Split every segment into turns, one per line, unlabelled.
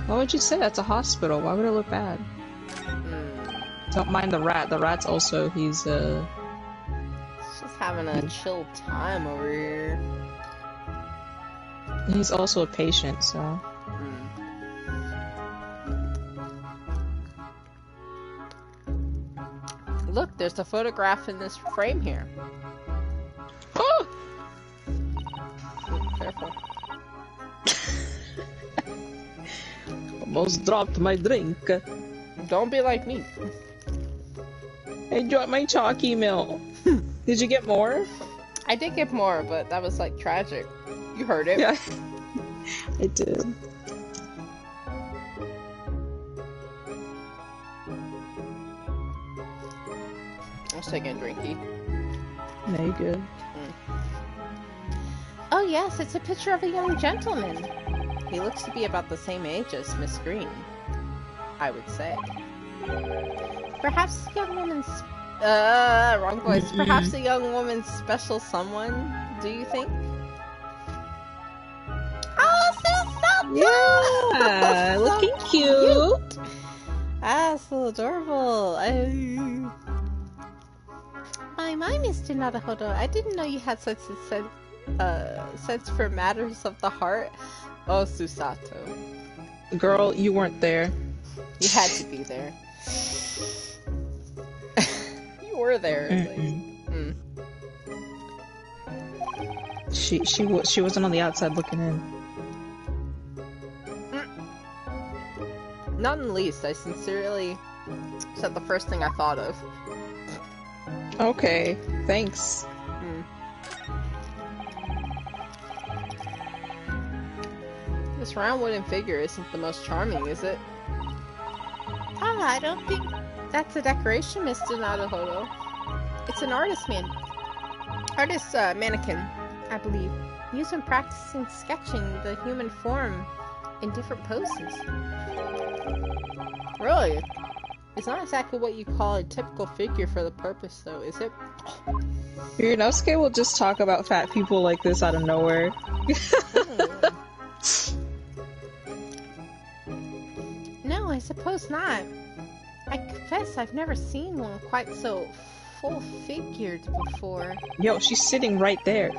Why would you say that's a hospital? Why would it look bad? Don't mind the rat. The rat's also, he's
just having a chill time over here.
He's also a patient, so.
Look, there's a photograph in this frame here.
Oh!
Careful.
Almost dropped my drink.
Don't be like me.
I dropped my chalky milk. Did you get more?
I did get more, but that was like tragic. You heard it.
Yeah, I did.
I was taking a drinky.
No, you good.
Oh yes, it's a picture of a young gentleman. He looks to be about the same age as Miss Green, I would say. Perhaps the young woman's... wrong voice. Perhaps the young woman's special someone, do you think? Oh, so
Yeah, looking cute.
Ah, so adorable. My, Mr. Naruhodo, I didn't know you had such a sense for matters of the heart. Oh, Susato.
Girl, you weren't there.
You had to be there. You were there.
She wasn't on the outside looking in.
Not in the least. I sincerely said the first thing I thought of.
Okay, thanks.
This round wooden figure isn't the most charming, is it? Oh, I don't think that's a decoration, Mr. Naruhodo. It's an artist mannequin, I believe. Used when practicing sketching the human form in different poses. Really? It's not exactly what you call a typical figure for the purpose, though, is it?
Ryunosuke will just talk about fat people like this out of nowhere.
No, I suppose not. I confess I've never seen one quite so full-figured before.
Yo, she's sitting right there.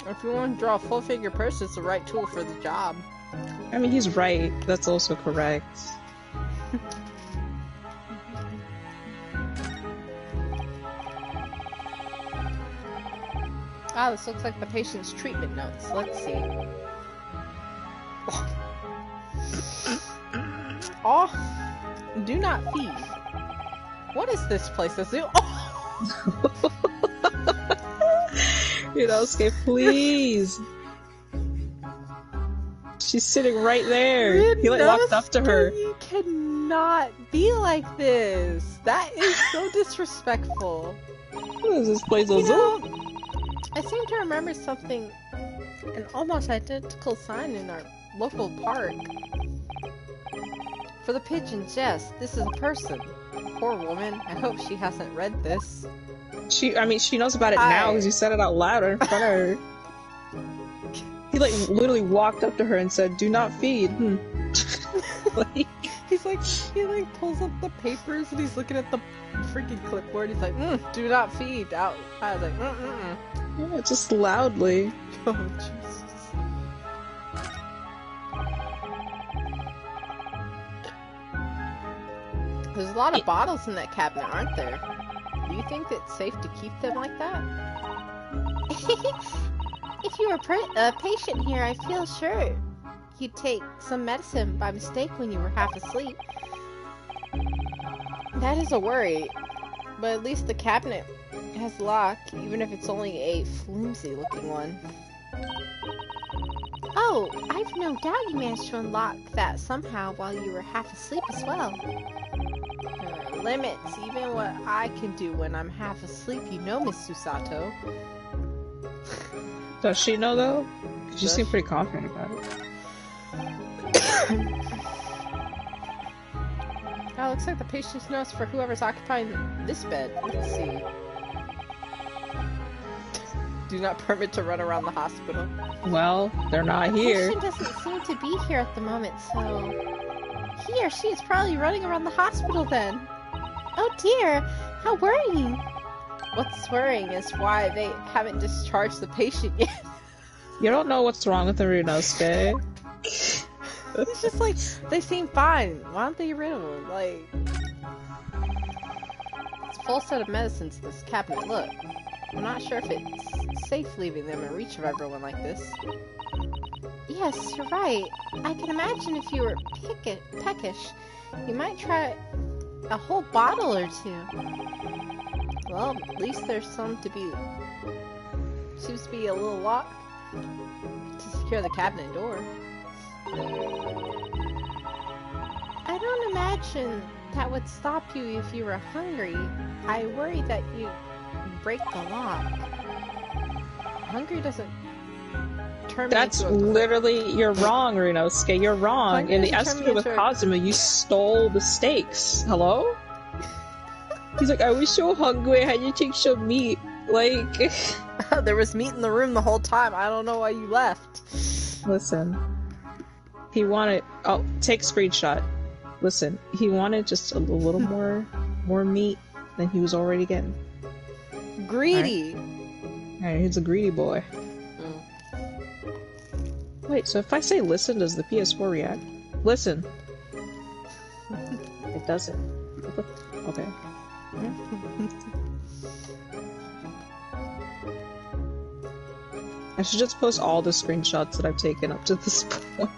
If you want to draw a full-figure person, it's the right tool for the job.
I mean, he's right. That's also correct.
Ah, this looks like the patient's treatment notes. Let's see. Oh, do not feed. What is this place? A zoo? Oh!
Ryunosuke, please! She's sitting right there! He like walked up to her.
You cannot be like this! That is so disrespectful.
What is this place, a zoo?
I seem to remember something, an almost identical sign in our local park. For the pigeons, yes, this is a person. Poor woman, I hope she hasn't read this.
She knows about it now because you said it out loud in front of her. He like literally walked up to her and said, "Do not feed." Like,
he pulls up the papers and he's looking at the freaking clipboard. He's like, "Do not feed." Out. I was like,
yeah, just loudly.
Oh Jesus. There's a lot of bottles in that cabinet, aren't there? Do you think it's safe to keep them like that? If you were a patient here, I feel sure you'd take some medicine by mistake when you were half asleep. That is a worry, but at least the cabinet has a lock, even if it's only a flimsy looking one. Oh, I've no doubt you managed to unlock that somehow while you were half asleep as well. There are limits, even what I can do when I'm half asleep, you know, Miss Susato.
Does she know though? She seemed pretty confident about it.
Oh, looks like the patient's notes for whoever's occupying this bed. Let's see. Do not permit to run around the hospital.
Well, they're not here.
The patient doesn't seem to be here at the moment, so... He or she is probably running around the hospital then. Oh dear, how worrying. What's worrying is why they haven't discharged the patient yet.
You don't know what's wrong with the Ryunosuke.
It's just like, they seem fine. Why don't they get rid of them? Like... It's a full set of medicines in this cabinet. Look. I'm not sure if it's safe leaving them in reach of everyone like this. Yes, you're right. I can imagine if you were peckish, you might try a whole bottle or two. Well, at least there's some to be... Seems to be a little lock to secure the cabinet door. I don't imagine that would stop you if you were hungry. I worry that you break the lock. Hungry doesn't turn me
That's
into a
literally, you're wrong, Ryunosuke, you're wrong.
Hungry
In the
doesn't turn
escapade
me
with
into a-
Kazuma, you stole the steaks. Hello? He's like, I was so hungry, I had to take some meat. Like...
There was meat in the room the whole time. I don't know why you left.
Listen. He wanted... Oh, take screenshot. Listen, he wanted just a little more meat than he was already getting.
Greedy.
Alright, he's a greedy boy. Wait, so if I say listen, does the PS4 react? Listen. It doesn't. Okay. I should just post all the screenshots that I've taken up to this point.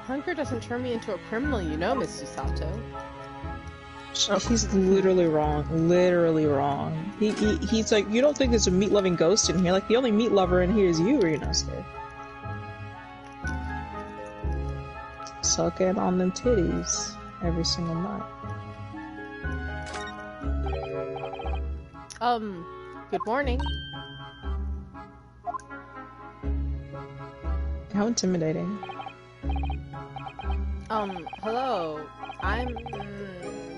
Hunger doesn't turn me into a criminal, you know, Miss Susato.
He's literally wrong. Literally wrong. He's like, you don't think there's a meat-loving ghost in here? Like, the only meat lover in here is you, Ryunosuke. Sucking on them titties every single night.
Good morning.
How intimidating.
Hello. I'm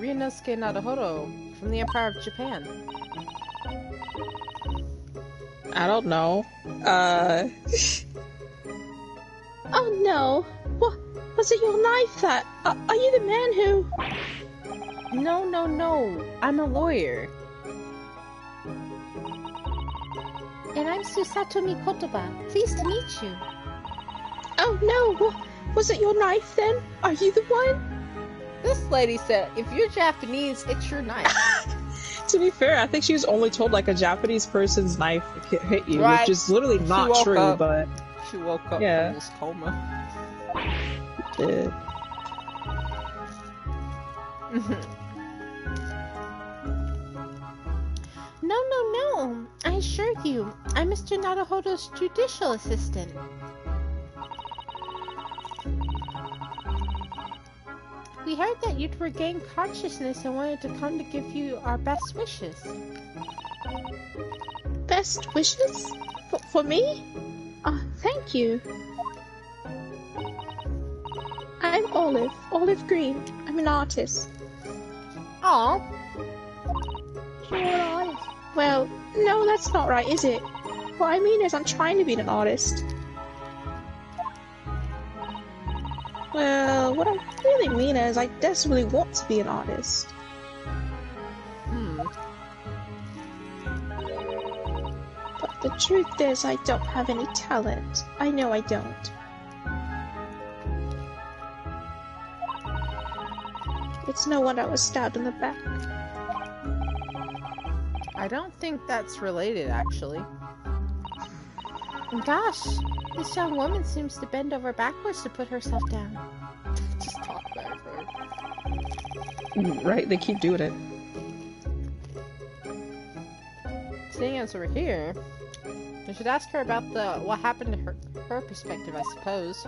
Ryunosuke Naruhodo from the Empire of Japan.
I don't know.
Oh no! What? Was it your knife that? Are you the man who...
No. I'm a lawyer.
And I'm Susato Mikotoba. Pleased to meet you. Oh no! Was it your knife then? Are you the one?
This lady said, if you're Japanese, it's your knife.
To be fair, I think she was only told like a Japanese person's knife hit you,
Right.
which is literally not
woke
true,
up.
but...
She woke up
Yeah.
from this coma.
Yeah.
No. I assure you, I'm Mr. Naruhodo's judicial assistant. We heard that you'd regained consciousness and wanted to come to give you our best wishes. Best wishes? For me? Thank you. I'm Olive Green. I'm an artist.
Aw.
Your eyes. Well, no, that's not right, is it? What I mean is I'm trying to be an artist. Well, what I really mean is I desperately want to be an artist. But the truth is I don't have any talent. I know I don't. It's no wonder I was stabbed in the back.
I don't think that's related, actually.
Gosh, this young woman seems to bend over backwards to put herself down.
Just talk about it.
Right, they keep doing it.
Seeing as we're here, we should ask her about what happened to her perspective, I suppose.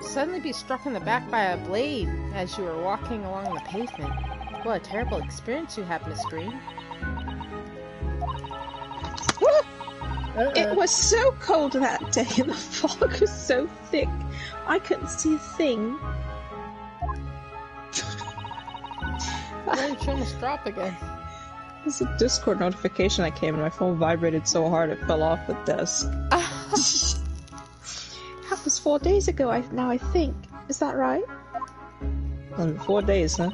Suddenly be struck in the back by a blade as you were walking along the pavement. What a terrible experience you had, Miss Green.
It was so cold that day, and the fog was so thick, I couldn't see a thing.
Why are you trying to stop again?
There's a Discord notification that came, and my phone vibrated so hard it fell off the desk. That was 4 days ago, I think. Is that right? 4 days, huh?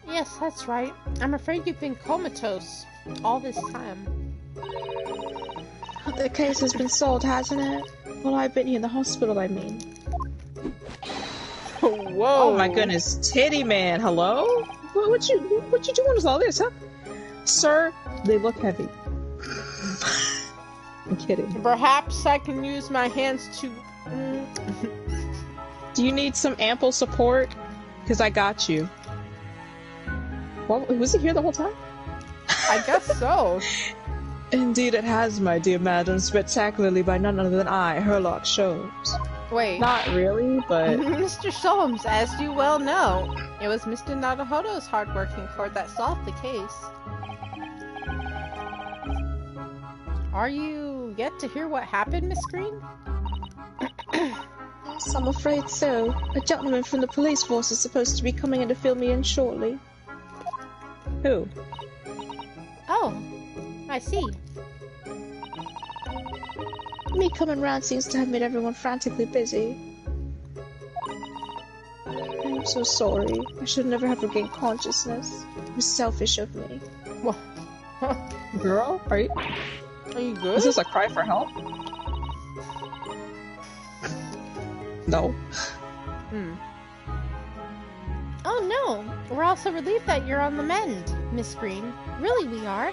Yes, that's right. I'm afraid you've been comatose all this time.
The case has been solved, hasn't it? Well, I've been here in the hospital, I mean.
Whoa!
Oh my goodness, Titty Man, hello? What you doing with all this, huh? Sir, they look heavy. I'm kidding.
Perhaps I can use my hands to...
Do you need some ample support? Because I got you. Well, was it here the whole time?
I guess so.
Indeed it has, my dear madam, spectacularly by none other than I, Herlock Sholmes.
Wait.
Not really, but...
Mr. Sholmes, as you well know, it was Mr. Naruhodo's hard-working court that solved the case. Are you yet to hear what happened, Miss Green?
Yes, I'm afraid so. A gentleman from the police force is supposed to be coming in to fill me in shortly. Who?
Oh, I see.
Me coming round seems to have made everyone frantically busy. I'm so sorry. I should never have regained consciousness. It was selfish of me.
What?
Girl, are you
good?
Is this a cry for help? No.
Oh no! We're also relieved that you're on the mend, Miss Green. Really, we are.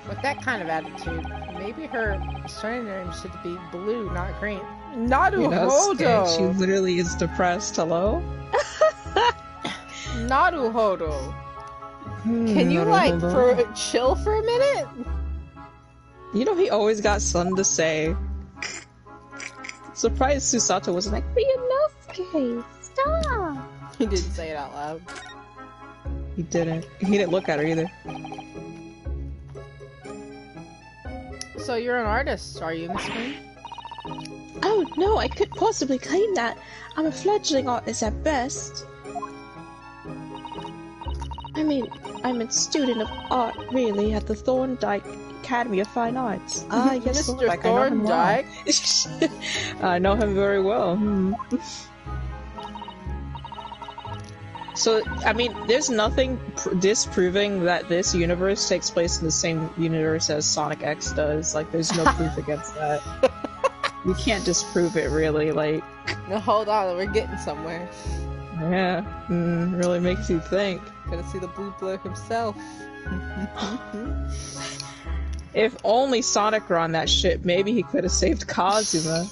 With that kind of attitude, maybe her surname should be Blue, not Green. Naruhodo!
She literally is depressed, hello?
Naruhodo! Can you, like, chill for a minute?
You know he always got something to say. Surprised Susato wasn't like, be enough, Kay, stop!
He didn't say it out loud.
He didn't. He didn't look at her either.
So you're an artist, are you, Miss Green?
Oh, no, I couldn't possibly claim that. I'm a fledgling artist at best. I mean, I'm a student of art, really, at the Thorndike Academy of Fine Arts. Ah, yes,
Mr. Thorndike?
I know him very well. So, I mean, there's nothing disproving that this universe takes place in the same universe as Sonic X does. Like, there's no proof against that. You can't disprove it, really, like...
No, hold on, we're getting somewhere.
Yeah, really makes you think.
Gonna see the Blue Blur himself.
If only Sonic were on that ship, maybe he could have saved Kazuma.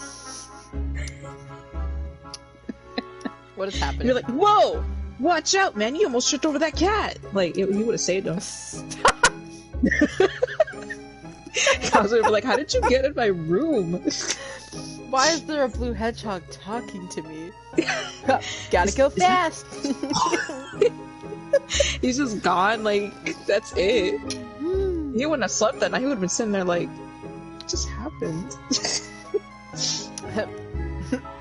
What is happening?
You're like, whoa! Watch out, man! You almost tripped over that cat! Like, he would have saved him. Kazuma would be like, how did you get in my room?
Why is there a blue hedgehog talking to me? Gotta go fast!
He's just gone, like, that's it. He wouldn't have slept that night, he would have been sitting there like, what just happened?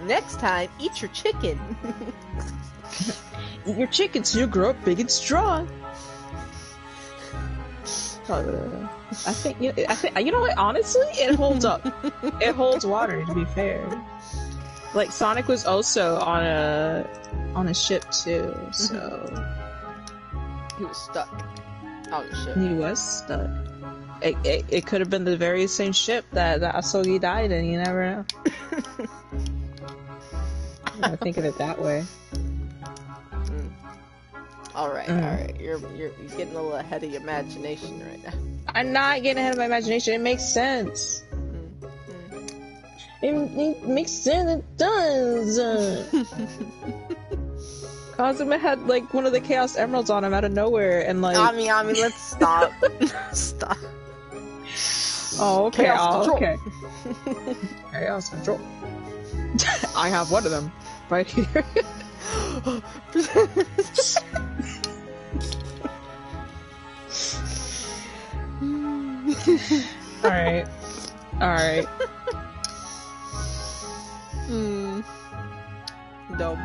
Next time, eat your chicken!
Eat your chicken so you grow up big and strong! I think, you know what, honestly, it holds up. It holds water, to be fair. Like, Sonic was also on a ship too, so...
He was stuck on the ship.
He was stuck. It could have been the very same ship that Asogi died in, you never know. I think of it that way.
Alright, you're getting a little ahead of your imagination right now.
I'm not getting ahead of my imagination, it makes sense. It makes sense, it does! Kazuma had, like, one of the Chaos Emeralds on him out of nowhere, and, like...
I mean, let's stop. Stop.
Oh, okay,
Chaos control.
Okay. Chaos control. I have one of them, right here. Alright.
Dumb.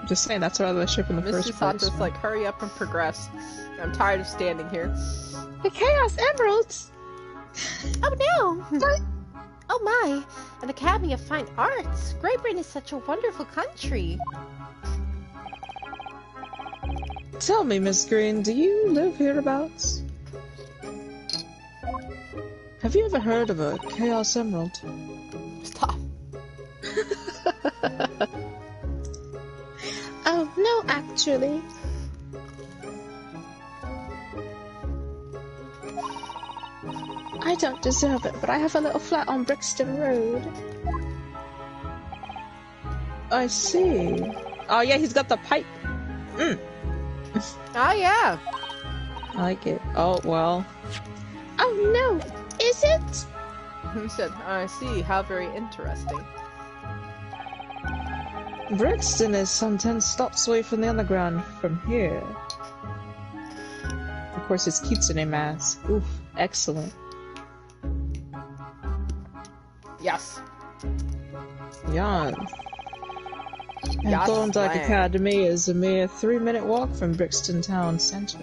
Just saying, that's why the ship in the
Miss
first place.
Susato's like, hurry up and progress. I'm tired of standing here.
The Chaos Emeralds! Oh no! Oh my! An Academy of Fine Arts! Great Britain is such a wonderful country!
Tell me, Miss Green, do you live hereabouts? Have you ever heard of a Chaos Emerald?
Stop.
Oh no, actually. I don't deserve it, but I have a little flat on Brixton Road.
I see. Oh yeah, he's got the pipe.
Oh yeah.
I like it. Oh, well.
Oh no! Is it?
He said, I see, how very interesting.
Brixton is some 10 stops away from the underground from here. Of course, it's Kitsune mask. Oof, excellent.
Yes.
Jan. And
Yes,
Thorndyke
man.
Academy is a mere 3-minute walk from Brixton Town Centre.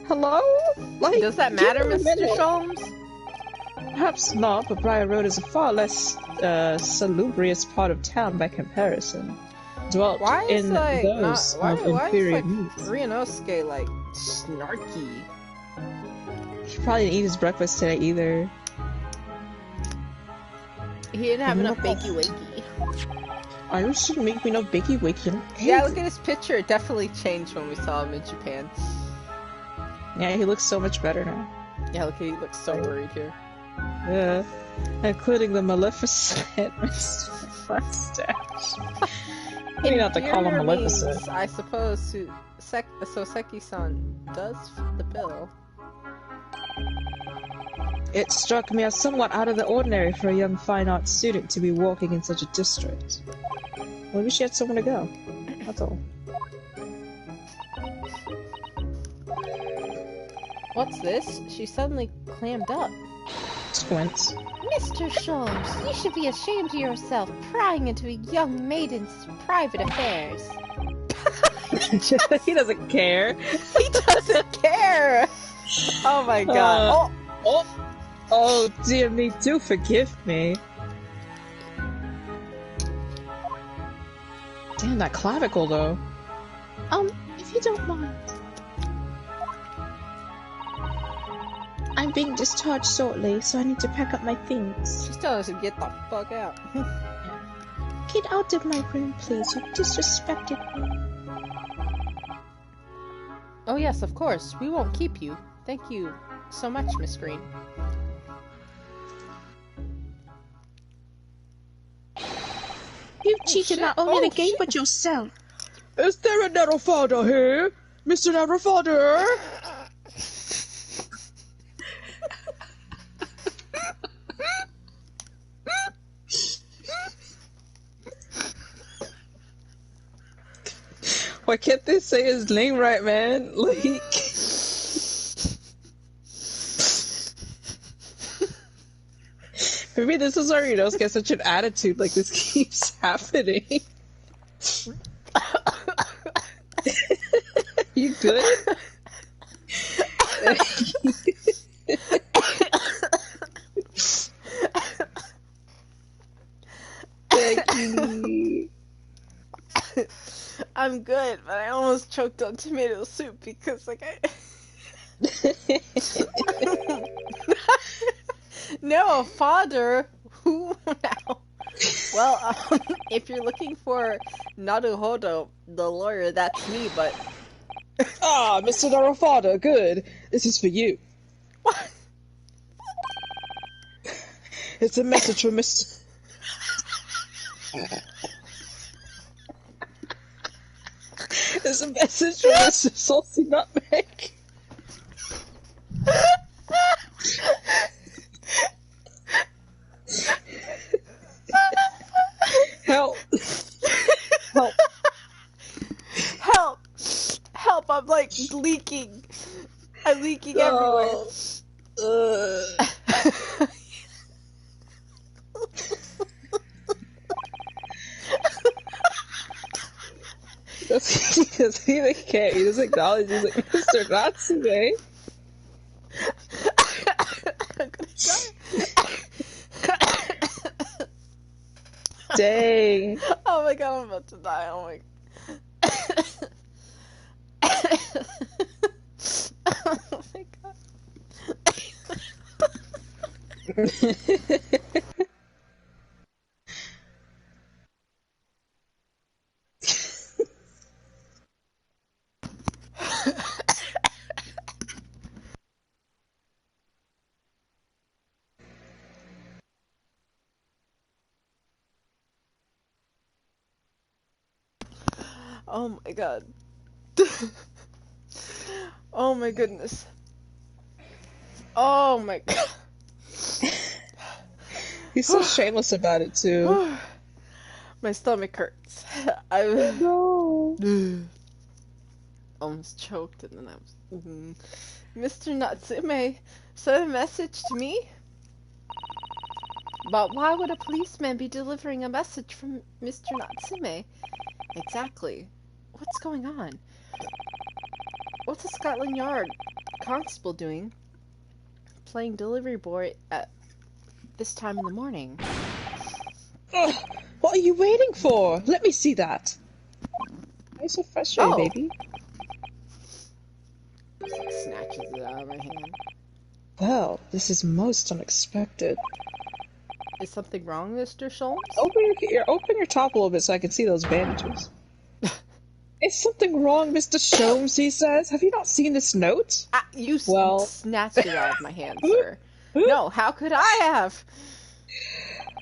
Hello? Like,
Does that
give
matter,
me a
Mr.
minute.
Sholmes?
Perhaps not, but Briar Road is a far less salubrious part of town by comparison. Dwelt
Why is
in
like
those
why
of
is
inferior
like
meats.
Ryunosuke like snarky?
He probably didn't eat his breakfast today either.
He didn't have enough
No.
bakey wakey.
I shouldn't make me no bakey wakey.
Yeah, look at his picture. It definitely changed when we saw him in Japan.
Yeah, he looks so much better now.
Yeah, look, he looks so worried here.
Yeah, including the Maleficent mustache. Maybe not to call him
Inferior
Maleficent.
means, I suppose Soseki-san does fit the bill.
It struck me as somewhat out of the ordinary for a young fine arts student to be walking in such a district. Maybe she had somewhere to go. That's all.
What's this? She suddenly clammed up.
Squints.
Mr. Sholmes, you should be ashamed of yourself prying into a young maiden's private affairs.
He doesn't care.
He doesn't care! Oh my god.
Oh, dear me, do forgive me. Damn, that clavicle, though.
If you don't mind. I'm being discharged shortly, so I need to pack up my things.
She's telling us to get the fuck out.
Get out of my room, please. You disrespected me.
Oh yes, of course. We won't keep you. Thank you so much, Miss Green.
You've cheated
shit.
not only
Oh,
the game,
shit.
but yourself.
Is there a Nerofather here? Mr. Nerofather? Why can't they say his name right, man? Like... Maybe this is why Ryunosuke has such an attitude, like this keeps happening. You good? Becky.
I'm good, but I almost choked on tomato soup because, like, No, father. Who now? Well, if you're looking for Naruhodo, the lawyer, that's me. But
Ah, Mr. Nerofather, good. This is for you.
what?
It's a message from Mr. It's a message from Mr. Saucy Nutmeg. Help! Help!
Help! Help! I'm like It's leaking. I'm leaking everywhere.
Because he can't. He doesn't acknowledge. He's like, Mr. Natsume. Dang.
Oh my god, I'm about to die. Oh my oh my god. Oh my god. Oh my goodness. Oh my god.
He's so shameless about it too.
My stomach hurts. I
No.
almost choked and then I was... Mr. Natsume sent a message to me? But why would a policeman be delivering a message from Mr. Natsume? Exactly. What's going on? What's a Scotland Yard constable doing? Playing delivery boy at this time in the morning.
Ugh, what are you waiting for? Let me see that. Why are you so frustrated, baby?
Snatches it out of my hand.
Well, this is most unexpected.
Is something wrong, Mr. Sholmes?
Open your top a little bit so I can see those bandages. Is something wrong, Mr. Sholmes, he says. Have you not seen this note?
You
Well...
snatched it out of my hand, sir. No, how could I have?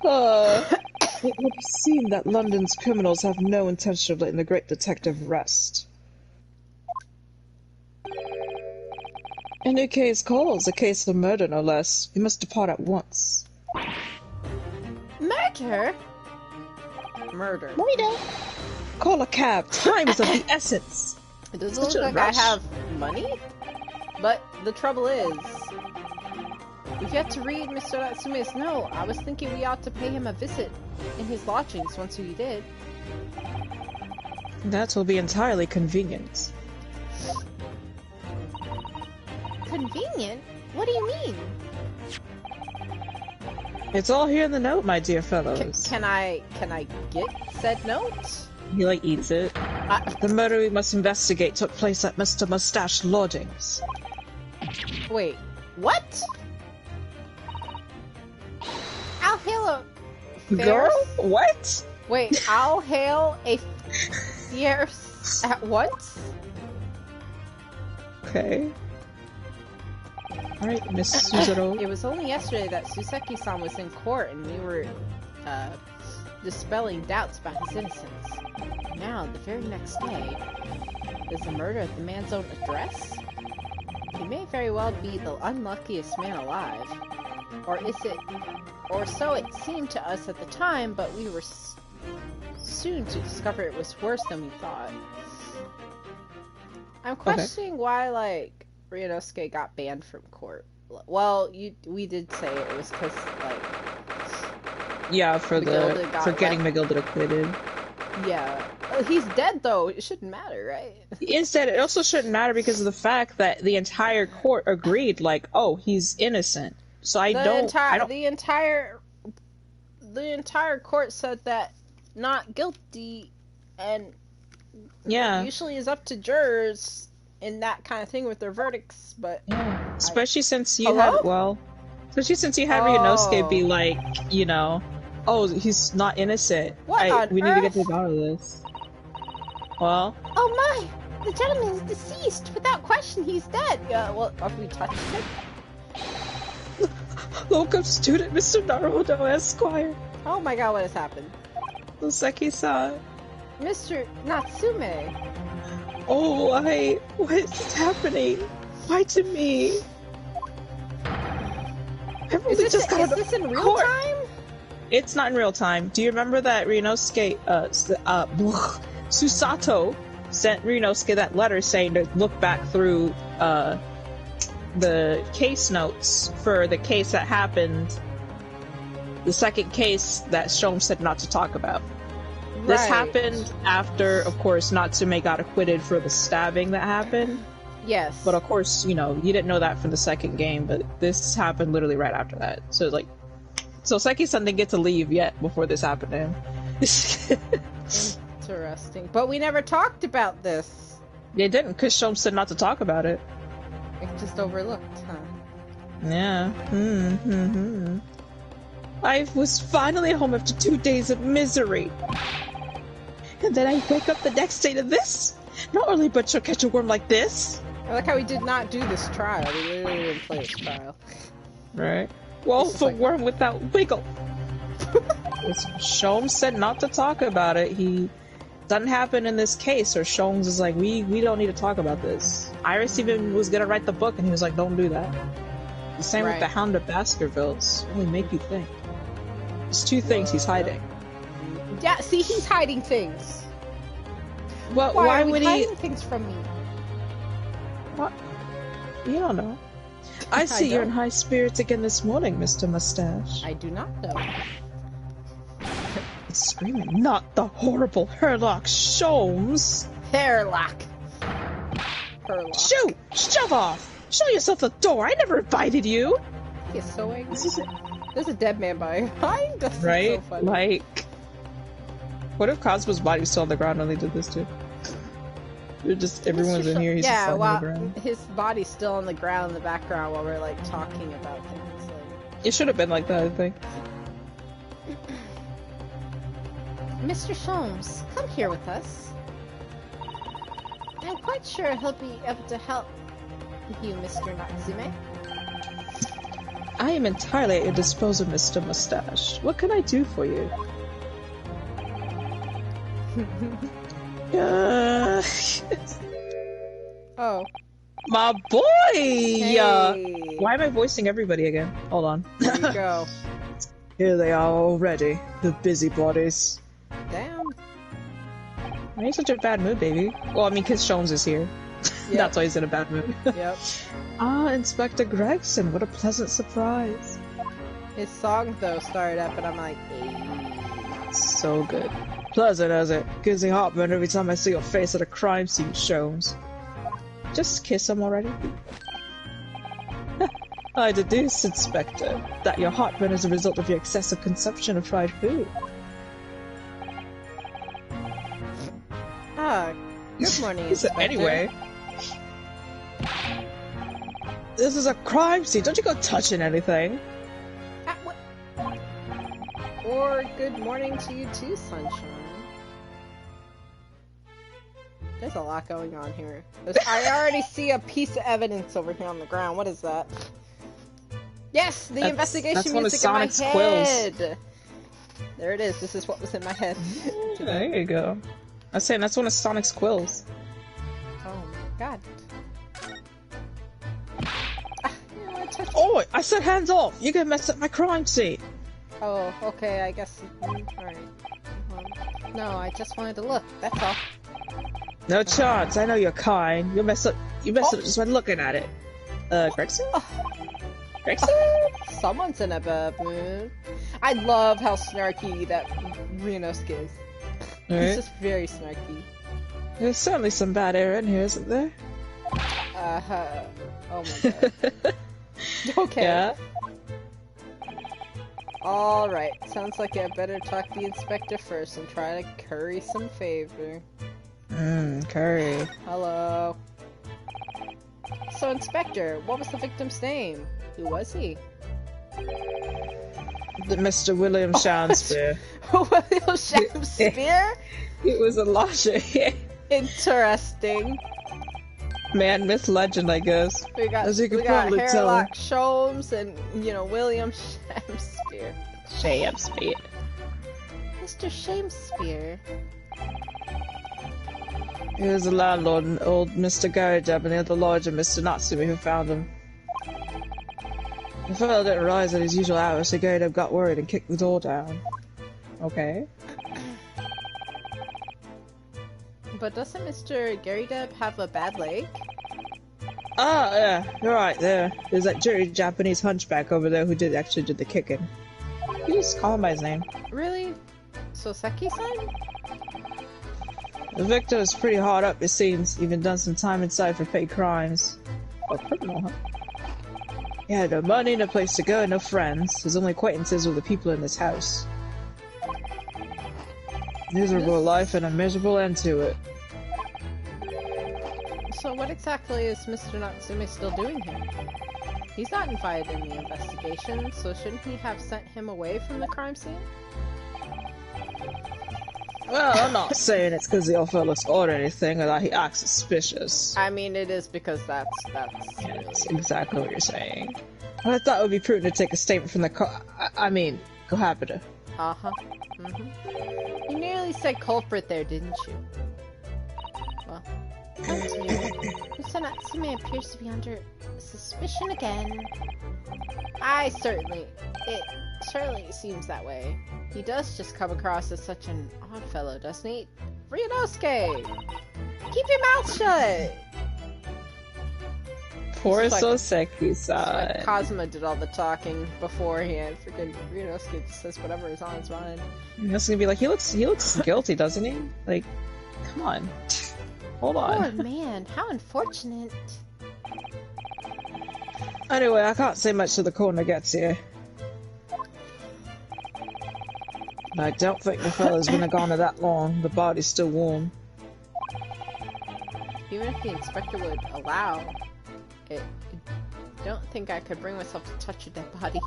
It would seem that London's criminals have no intention of letting the great detective rest. A new case calls, a case of murder, no less. We must depart at once.
Murder? Murder.
Murder? Call a cab. Time is of the essence.
It doesn't
Such
look
a
like
rush.
I have money, but the trouble is, we've yet to read Mr. Natsume's note. I was thinking we ought to pay him a visit in his lodgings once we did.
That will be entirely convenient.
Convenient? What do you mean?
It's all here in the note, my dear fellows.
Can I get said note?
He, eats it. The murder we must investigate took place at Mr. Mustache lodgings.
Wait, what?
I'll hail a...
Girl? What?
Wait, I'll hail a fierce at once?
Okay. Alright, Miss Suzero.
It was only yesterday that Suseki-san was in court and we were, dispelling doubts about his innocence. Now, the very next day, is the murder at the man's own address? He may very well be the unluckiest man alive. Or is it... Or so it seemed to us at the time, but we were soon to discover it was worse than we thought. I'm questioning why, Ryunosuke got banned from court. Well, we did say it was because,
Yeah, for getting Megilda acquitted.
Yeah. He's dead, though. It shouldn't matter, right?
He is dead. It also shouldn't matter because of the fact that the entire court agreed, oh, he's innocent. So the entire court said that not guilty, and yeah,
usually is up to jurors in that kind of thing with their verdicts, but
yeah. Especially since you had Ryunosuke be oh, he's not innocent. We need to get to the bottom of this. Well,
oh my! The gentleman is deceased. Without question, he's dead.
Yeah, well, have we touched him?
Local student, Mr. Naruto Esquire.
Oh my god, what has happened?
Suseki-san.
Mr. Natsume.
Oh, what's happening? Why to me?
Is this in real time?
It's not in real time. Do you remember that Ryunosuke, Susato sent Ryunosuke that letter saying to look back through the case notes for the case that happened, the second case that Sholmes said not to talk about. Right. This happened after, of course, Natsume got acquitted for the stabbing that happened.
Yes.
But of course, you know, you didn't know that from the second game, but this happened literally right after that. So like, so Seki-san didn't get to leave yet before this happened to him.
Interesting. But we never talked about this.
They didn't, because Sholmes said not to talk about it.
It just overlooked, huh?
Yeah. I was finally home after 2 days of misery. And then I wake up the next day to this? Not only but she'll catch a worm like this.
I like how we did not do this trial. We literally didn't play this trial.
Right. Well, for like... worm without wiggle. Sholmes said not to talk about it. He doesn't happen in this case, or Sholmes is like, we don't need to talk about this. Iris even was gonna write the book, and he was like, don't do that. The same with the Hound of Baskervilles. Only make you think. There's 2 things he's hiding.
Yeah, see, he's hiding things.
Well, why would he
hiding things from me?
What? You don't know. I see you're in high spirits again this morning, Mr. Mustache.
I do not know.
It's screaming, not the horrible Herlock Sholmes!
Herlock!
Shoot! Shove off! Show yourself the door! I never invited you!
He's so angry. There's a dead man behind. That's
right?
So funny.
Like... What if Cosmo's body was still on the ground when they did this too? You're just, everyone's in here, he's just on the ground.
His body's still on the ground in the background while we're like talking about things. Like...
It should have been like that, I think.
Mr. Sholmes, come here with us. I'm quite sure he'll be able to help you, Mr. Natsume.
I am entirely at your disposal, Mr. Mustache. What can I do for you?
Oh.
My boy!
Hey.
Why am I voicing everybody again? Hold on.
There you go.
Here they are already, the busybodies.
Damn.
Why are you in such a bad mood, baby? Well, I mean, because Sholmes is here. Yep. That's why he's in a bad mood.
Yep.
Ah, Inspector Gregson, what a pleasant surprise.
His song, though, started up, and I'm like, hey.
So good. Pleasant, is it? Gives me heartburn every time I see your face at a crime scene, Sholmes. Just kiss him already. I deduce, Inspector, that your heartburn is a result of your excessive consumption of fried food.
Ah, good morning, Inspector.
Anyway, this is a crime scene. Don't you go touching anything.
Or good morning to you too, Sunshine. There's a lot going on here. I already see a piece of evidence over here on the ground. What is that? Yes, the investigation music in my head! Quills. There it is. This is what was in my head.
There you go. I was saying that's one of Sonic's quills.
Oh my god.
Oh, I said hands off! You're gonna mess up my crime scene!
Oh, okay, I guess. Alright. No, I just wanted to look, that's all.
No chance, I know you're kind. You mess up just by looking at it. Gregson? Gregson?
Someone's in a bad mood. I love how snarky that Ryunosuke is. He's just very snarky.
There's certainly some bad air in here, isn't there?
Oh my god. Okay.
Yeah.
Alright, sounds like I better talk to the inspector first and try to curry some favor.
Curry.
Hello. So, Inspector, what was the victim's name? Who was he?
Mr. William Shakespeare.
William Shakespeare?
It was Elijah.
Interesting.
Man, myth, legend, I guess.
We got Herlock Sholmes and, you know, William Shakespeare.
Shakespeare.
Mr. Shakespeare.
He was the landlord and old Mr. Garajab and the other lodger, Mr. Natsume, who found him. The fellow didn't rise at his usual hours, so Garajab got worried and kicked the door down. Okay.
but doesn't Mr. Garydeb have a bad leg?
Ah, yeah, you're right there. There's that dirty Japanese hunchback over there who actually did the kicking. You just call him by his name.
Really? Soseki-san?
The victim is pretty hard up, it seems. Even done some time inside for paid crimes. Oh, criminal, huh? He had no money, no place to go, no friends. His only acquaintances were the people in this house. Miserable life and a miserable end to it.
So what exactly is Mr. Natsume still doing here? He's not invited in the investigation, so shouldn't he have sent him away from the crime scene?
Well, I'm not saying it's because the old fellow looks odd or anything, or that he acts suspicious.
I mean, it is because that's
Yeah, that's exactly what you're saying. But I thought it would be prudent to take a statement from the cohabiter.
Uh-huh. Mm-hmm. You nearly said culprit there, didn't you? Well, Mr. Natsume appears to be under suspicion again. It certainly seems that way. He does just come across as such an odd fellow, doesn't he? Ryunosuke! Keep your mouth shut!
Poor Soseki-san.
Like Kazuma did all the talking beforehand. Freaking Ryunosuke just says whatever is on his mind.
It's gonna be like, he looks guilty, doesn't he? Like, come on. Hold on.
Poor man, how unfortunate.
Anyway, I can't say much till the coroner gets here. But I don't think the fella's been gone that long. The body's still warm.
Even if the inspector would allow it, I don't think I could bring myself to touch a dead body.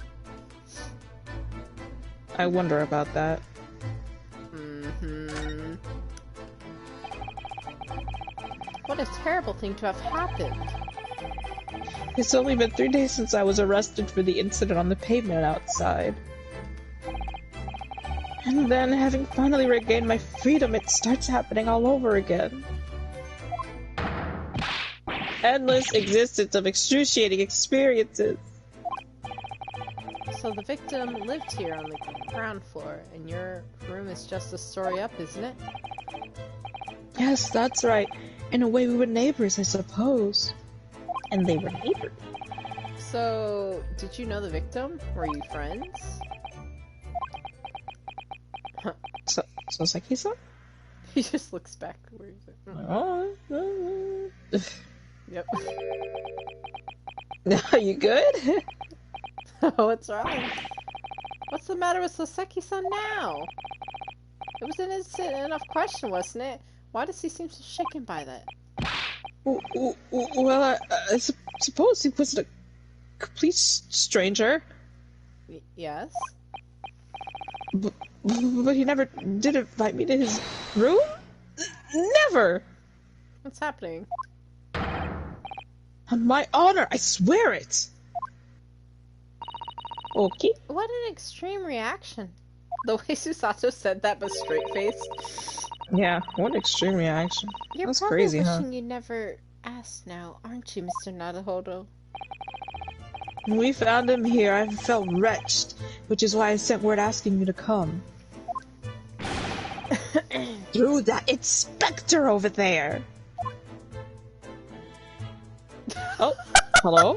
I wonder about that.
Mm-hmm. What a terrible thing to have happened.
It's only been 3 days since I was arrested for the incident on the pavement outside. And then, having finally regained my freedom, it starts happening all over again. Endless existence of excruciating experiences.
So the victim lived here on the ground floor, and your room is just a story up, isn't it?
Yes, that's right. In a way, we were neighbors, I suppose. And they were neighbors.
So, did you know the victim? Were you friends?
Soseki-san?
He just looks back. Where is it?
Oh,
Yep.
Are you good?
What's wrong? What's the matter with Soseki-san now? It was an innocent enough question, wasn't it? Why does he seem so shaken by that?
Well, I suppose he wasn't a complete stranger.
Yes?
But he never did invite me to his room? Never!
What's happening?
On my honor, I swear it! Okay.
What an extreme reaction. The way Susato said that but straight-faced.
Yeah, what an extreme reaction.
You're
That's
probably
crazy,
wishing
huh?
you never asked now, aren't you, Mr. Naruhodo?
When we found him here, I felt wretched, which is why I sent word asking you to come. Through that inspector over there! Oh, hello?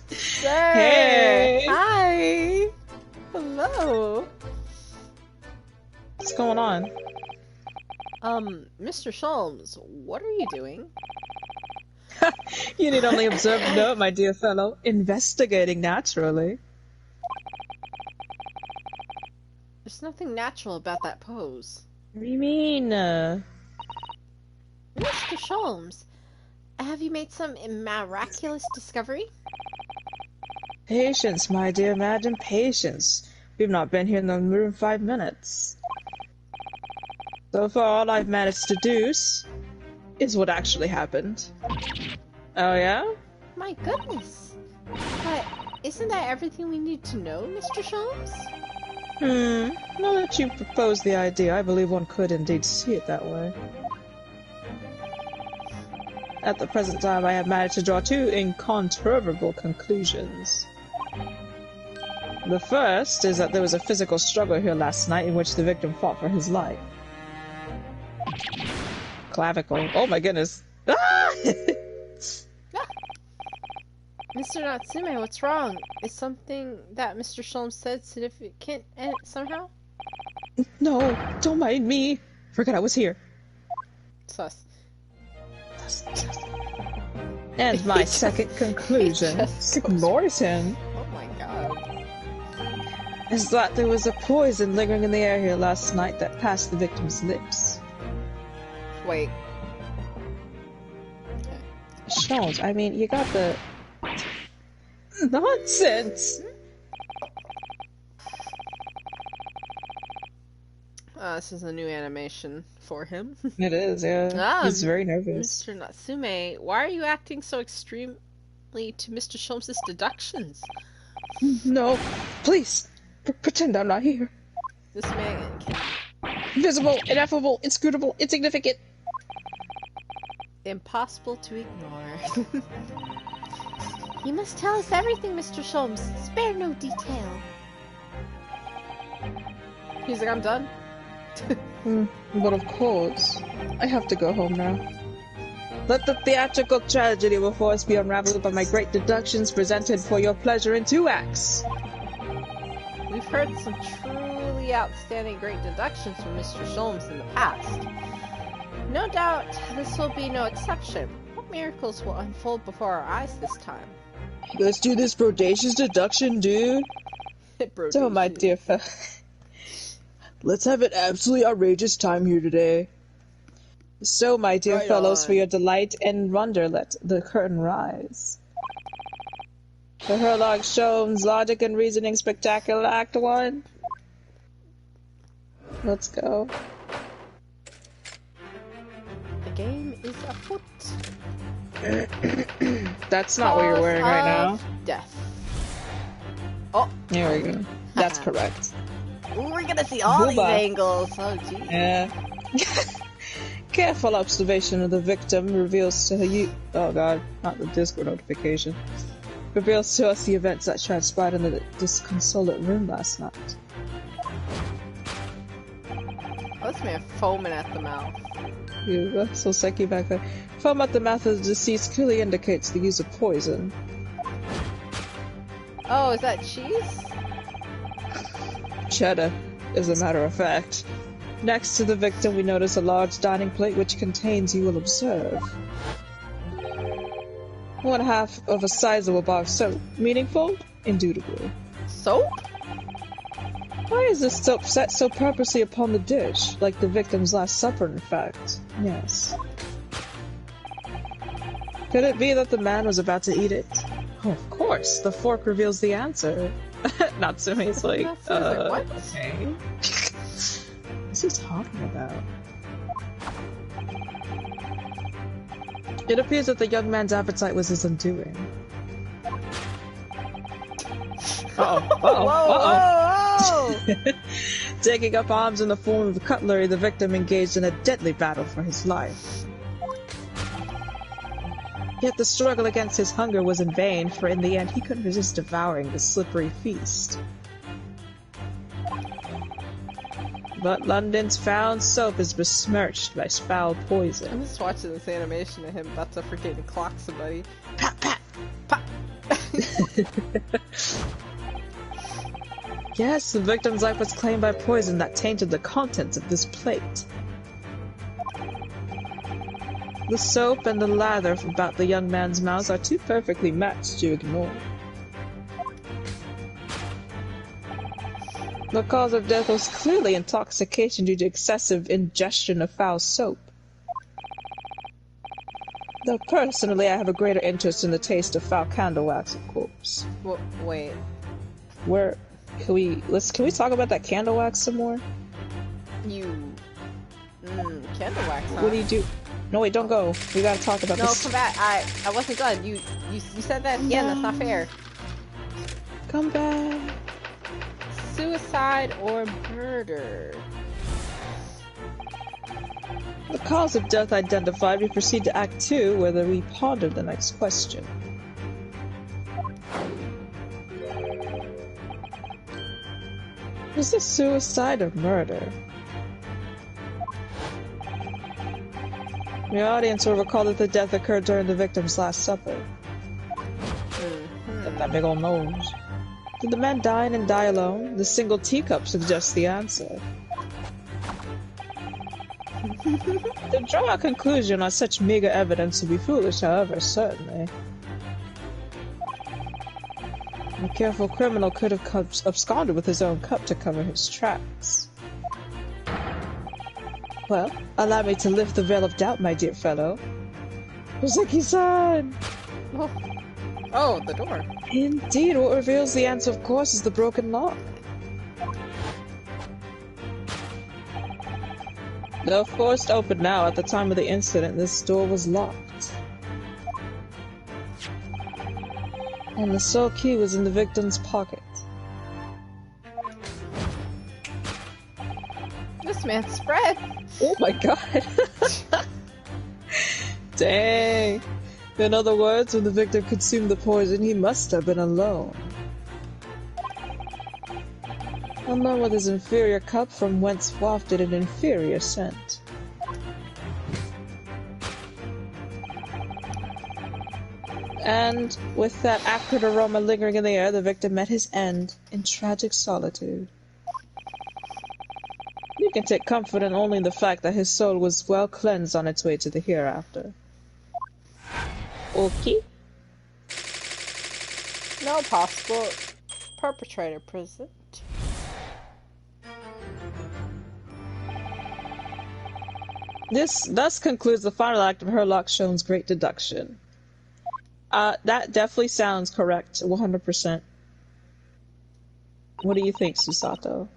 Sir!
Hey!
Hi! Hello!
What's going on?
Mr. Sholmes, what are you doing?
You need only observe to know, my dear fellow. Investigating, naturally.
There's nothing natural about that pose.
What do you mean,
Mr. Sholmes, have you made some miraculous discovery?
Patience, my dear madam, patience. We've not been here in the room 5 minutes. So far, all I've managed to deduce is what actually happened. Oh, yeah?
My goodness. But isn't that everything we need to know, Mr. Sholmes?
Now that you propose the idea, I believe one could indeed see it that way. At the present time, I have managed to draw 2 incontrovertible conclusions. The first is that there was a physical struggle here last night in which the victim fought for his life. Clavicle. Oh my goodness. Ah!
Mr. Natsume, what's wrong? Is something that Mr. Sholmes said significant somehow?
No, don't mind me. Forgot I was here.
Sus.
And my second conclusion ignores him.
Oh my god.
Is that there was a poison lingering in the air here last night that passed the victim's lips.
Wait.
Sholmes, I mean, you got the... Nonsense!
This is a new animation for him.
It is, yeah. He's very nervous.
Mr. Natsume, why are you acting so extremely to Mr. Sholmes' deductions?
No, please, pretend I'm not here.
This man can...
Invisible, ineffable, inscrutable, insignificant.
Impossible to ignore.
You must tell us everything, Mr. Sholmes. Spare no detail.
He's like, I'm done.
But of course, I have to go home now. Let the theatrical tragedy before us be unraveled by my great deductions presented for your pleasure in 2 acts.
We've heard some truly outstanding great deductions from Mr. Sholmes in the past. No doubt this will be no exception. What miracles will unfold before our eyes this time?
Let's do this bodacious deduction, dude. So, my dear fellow. Let's have an absolutely outrageous time here today. So, my dear fellows, for your delight and wonder, let the curtain rise. The Herlock Sholmes Logic and Reasoning Spectacular Act 1. Let's go.
The game is afoot.
That's not what you're wearing right now.
Death. Oh,
there we go. That's correct.
Ooh, we're gonna see all these angles. Oh, geez.
Yeah. Careful observation of the victim reveals to you. Oh god, not the Discord notification. Reveals to us the events that transpired in the disconsolate room last night.
Oh, this man foaming at the mouth.
Yeah, so Seki back there. Foam at the mouth of the deceased clearly indicates the use of poison.
Oh, is that cheese?
Cheddar, as a matter of fact. Next to the victim, we notice a large dining plate which contains, you will observe, 1/2 of a sizable bar of soap. Meaningful? Indubitably.
Soap?
Why is this soap set so purposely upon the dish, like the victim's Last Supper, in fact? Yes. Could it be that the man was about to eat it? Oh, of course, the fork reveals the answer. Natsume's like,
what?
Okay. What's he talking about? It appears that the young man's appetite was his undoing.
Whoa!
Taking up arms in the form of cutlery, the victim engaged in a deadly battle for his life. Yet the struggle against his hunger was in vain, for in the end he couldn't resist devouring the slippery feast. But London's found soap is besmirched by foul poison.
I'm just watching this animation of him about to freaking clock somebody.
Pat, pat,
pat.
Yes, the victim's life was claimed by poison that tainted the contents of this plate. The soap and the lather about the young man's mouth are too perfectly matched to ignore. The cause of death was clearly intoxication due to excessive ingestion of foul soap. Though personally I have a greater interest in the taste of foul candle wax, of course.
Well, wait.
Can we talk about that candle wax some more?
Candle wax, huh?
What do you do? No, wait, don't go. We gotta talk about this.
No, come back. I wasn't done. You said that again. That's not fair.
Come back.
Suicide or murder?
The cause of death identified, we proceed to Act 2, where we ponder the next question. Was this suicide or murder? The audience will recall that the death occurred during the victim's last supper. That big old nose. Did the man dine and die alone? The single teacup suggests the answer. To draw a conclusion on such meager evidence would be foolish, however, certainly. A careful criminal could have absconded with his own cup to cover his tracks. Well, allow me to lift the veil of doubt, my dear fellow. Ozeki-san!
Oh, the door.
Indeed, what reveals the answer, of course, is the broken lock. Though forced open now, at the time of the incident, this door was locked. And the sole key was in the victim's pocket.
This man's spread.
Oh my god! Dang! In other words, when the victim consumed the poison, he must have been alone. Alone with his inferior cup from whence wafted an inferior scent. And with that acrid aroma lingering in the air, the victim met his end in tragic solitude. You can take comfort in only the fact that his soul was well cleansed on its way to the hereafter. Okay.
No possible perpetrator present.
This thus concludes the final act of Herlock Sholmes' great deduction. That definitely sounds correct, 100%. What do you think, Susato?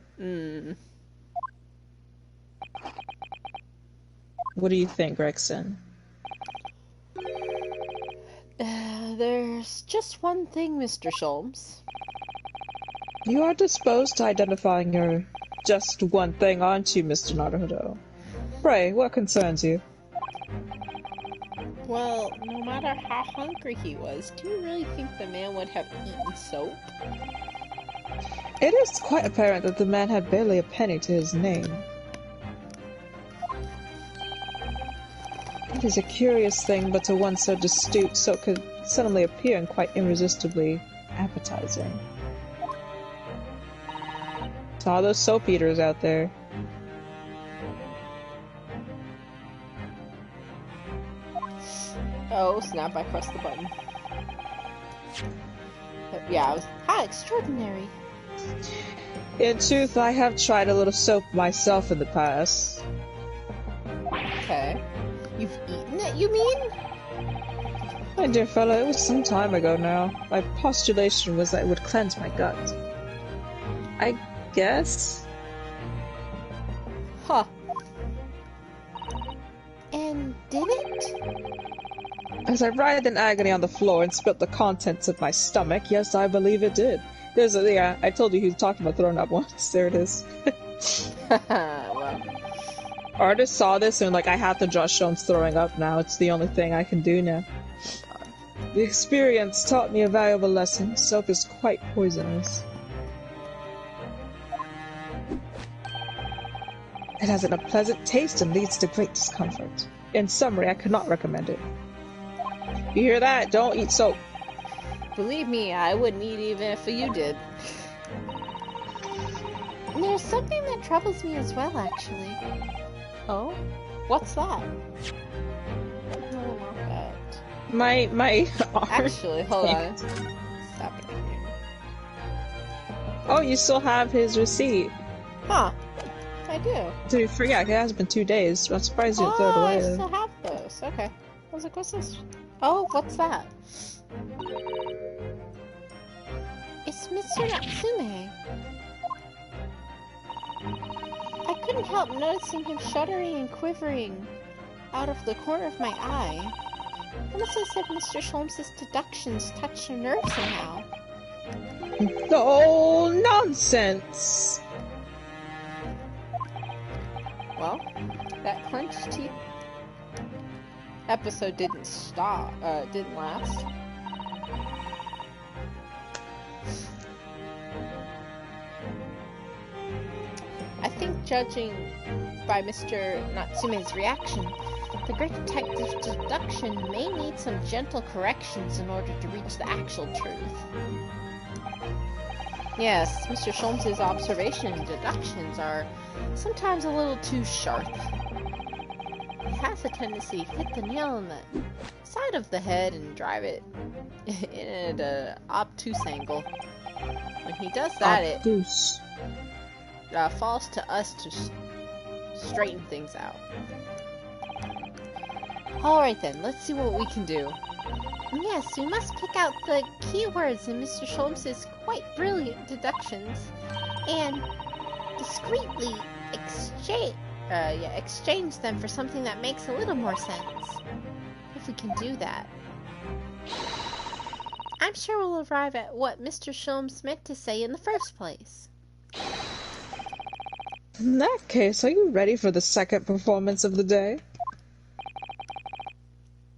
What do you think, Gregson?
There's just one thing, Mr. Sholmes.
You are disposed to identifying your just one thing, aren't you, Mr. Naruhodo? Pray, what concerns you?
Well, no matter how hungry he was, do you really think the man would have eaten soap?
It is quite apparent that the man had barely a penny to his name. It is a curious thing, but to one so astute, so could suddenly appear and quite irresistibly appetizing. To all those soap eaters out there.
Oh, snap, I pressed the button. Yeah, how extraordinary.
In truth, I have tried a little soap myself in the past.
Okay. You've eaten it, you mean?
My dear fellow, it was some time ago now. My postulation was that it would cleanse my gut. I guess?
Huh.
And did it?
As I writhed in agony on the floor and spilt the contents of my stomach, yes, I believe it did. Yeah, I told you he was talking about throwing up once. There it is.
Well.
Artists saw this and like, I have to draw Sholmes throwing up now. It's the only thing I can do now. The experience taught me a valuable lesson. Soap is quite poisonous. It has an unpleasant taste and leads to great discomfort. In summary, I could not recommend it. You hear that? Don't eat soap.
Believe me, I wouldn't eat even if you did.
There's something that troubles me as well, actually.
Oh? What's that? No, not that.
My arm.
Actually, hold on. Stop it here.
Oh, you still have his receipt.
Huh. I do.
Dude, yeah, it has been 2 days. I'm surprised you didn't throw it away.
I still have those. Okay. I was like, what's this? Oh, what's that?
It's Mr. Natsume. I couldn't help noticing him shuddering and quivering out of the corner of my eye. Almost as if Mr. Sholmes' deductions touched a nerve somehow.
Oh, nonsense!
Well, that clenched teeth episode didn't last. I think judging by Mr. Natsume's reaction,
The great detective's deduction may need some gentle corrections in order to reach the actual truth.
Yes, Mr. Sholmes' observation and deductions are sometimes a little too sharp.
He has a tendency to hit the nail on the
Side of the head and drive it in an obtuse angle. When he does that,
Obtuse.
it falls to us to straighten things out. Alright then, let's see what we can do.
Yes, we must pick out the keywords in Mr. Sholmes' quite brilliant deductions and discreetly exchange them for something that makes a little more sense. If we can do that, I'm sure we'll arrive at what Mr. Sholmes meant to say in the first place.
In that case, are you ready for the second performance of the day?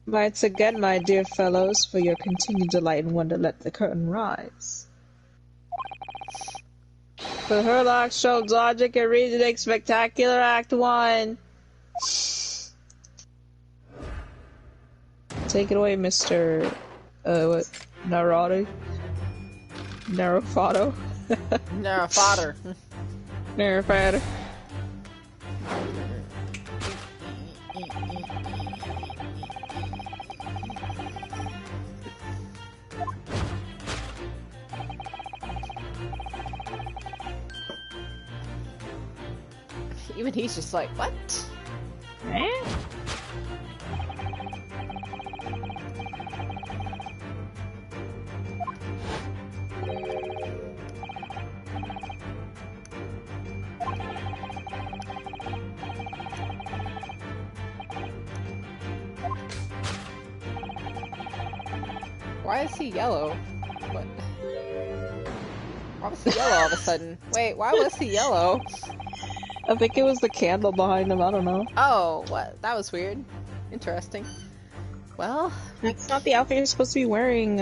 Once again, my dear fellows, for your continued delight and wonder, let the curtain rise. For Herlock, Sholmes, Logic, and Reasoning Spectacular Act 1. Take it away, Mr. What? Narati? Narufato?
Fodder.
Narufato.
Even he's just like, what? Why is he yellow? What? Why was he yellow all of a sudden? Wait, why was he yellow?
I think it was the candle behind him, I don't know.
Oh, what? That was weird. Interesting. Well...
That's not the outfit you're supposed to be wearing,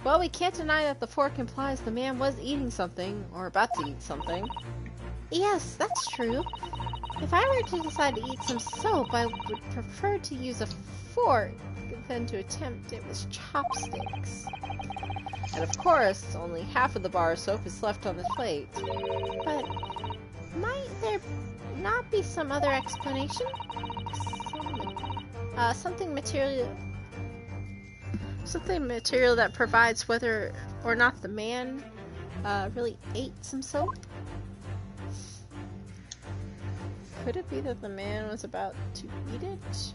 Well, we can't deny that the fork implies the man was eating something, or about to eat something.
Yes, that's true. If I were to decide to eat some soap, I would prefer to use a fork than to attempt it with chopsticks.
And of course, only half of the bar of soap is left on the plate.
But might there not be some other explanation? Something material that provides whether or not the man really ate some soap?
Could it be that the man was about to eat it?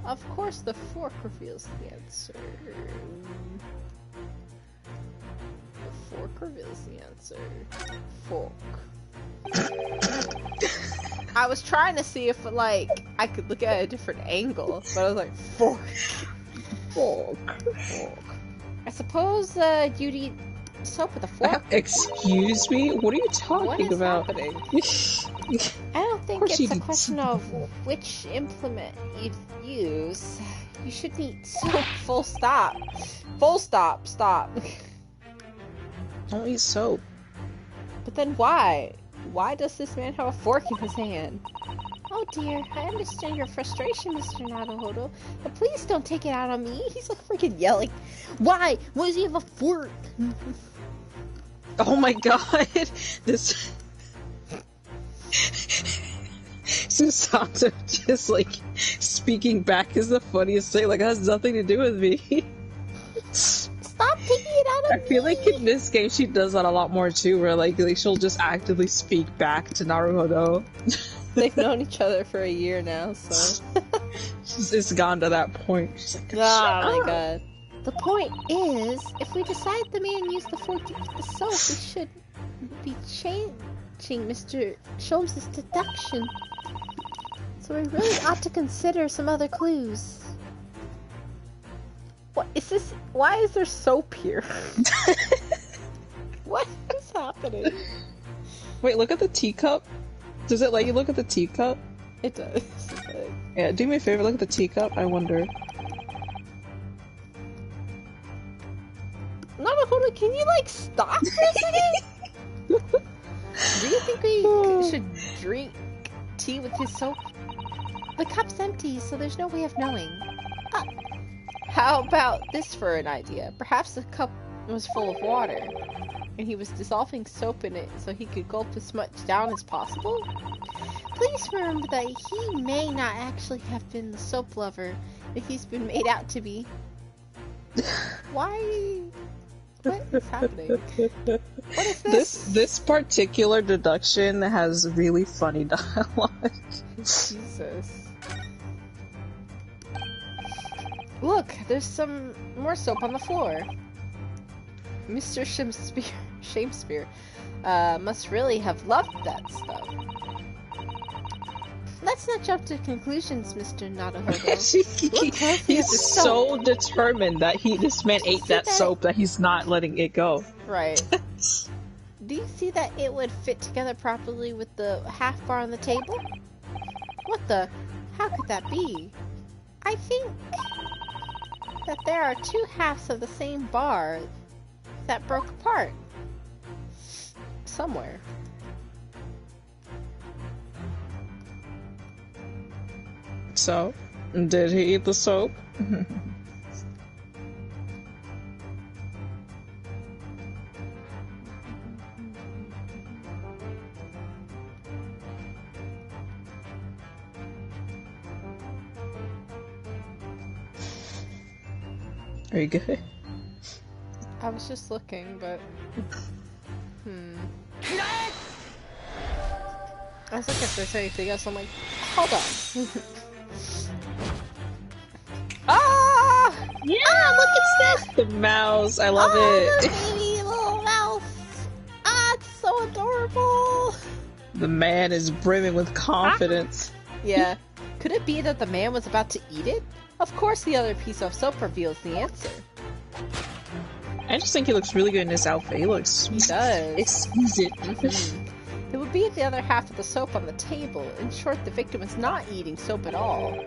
Of course, the fork reveals the answer. The fork reveals the answer. Fork. I was trying to see if, like, I could look at a different angle, but I was like, fork.
Fork.
Fork.
I suppose you'd eat soap with a fork.
Excuse me? What are you talking
What is
about?
happening?
I don't think
Of course
it's a
you
question of which implement you'd use. You should eat soap.
Full stop. Full stop. Stop.
Don't eat soap.
But then why? Why does this man have a fork in his hand?
Oh dear, I understand your frustration, Mr. Naruhodo, but please don't take it out on me.
He's like freaking yelling. Why? Why does he have a fork?
Oh my god! This... Susato just, like, speaking back is the funniest thing. Like, it has nothing to do with me.
Stop taking it out
I
of me!
feel like in this game she does that a lot more too, where like she'll just actively speak back to Naruhodo.
They've known each other for a year now, so...
It's gone to that point. She's like,
Oh my god.
The point is, if we decide the man used the fork to eat the soap, we should be changing Mr. Sholmes' deduction. So we really ought to consider some other clues.
What is this? Why is there soap here? What is happening?
Wait, look at the teacup. Does it let you look at the teacup?
It does.
Yeah, do me a favor, look at the teacup. I wonder.
Naruhodo, can you like stop for a second? Do you think we should drink tea with his soap? The cup's empty, so there's no way of knowing. How about this for an idea? Perhaps the cup was full of water, and he was dissolving soap in it so he could gulp as much down as possible? Please remember that he may not actually have been the soap lover that he's been made out to be. Why? What is happening? What is this?
This particular deduction has really funny dialogue.
Jesus. Look, there's some more soap on the floor. Mr. Shakespeare must really have loved that stuff. Let's not jump to conclusions, Mr. Naruhodo.
He's so determined that this man ate that soap that he's not letting it go.
Right. Do you see that it would fit together properly with the half bar on the table? What the? How could that be? I think that there are two halves of the same bar that broke apart. Somewhere.
So, did he eat the soap? Are you good?
I was just looking, but... I was looking if there's anything else, I'm like, hold on. Ah!
Yeah, look at that! The mouse, I love it.
The baby little mouse! Ah, it's so adorable!
The man is brimming with confidence.
Yeah. Could it be that the man was about to eat it? Of course the other piece of soap reveals the answer.
I just think he looks really good in his outfit. He looks exquisite.
It would be the other half of the soap on the table. In short, the victim is not eating soap at all.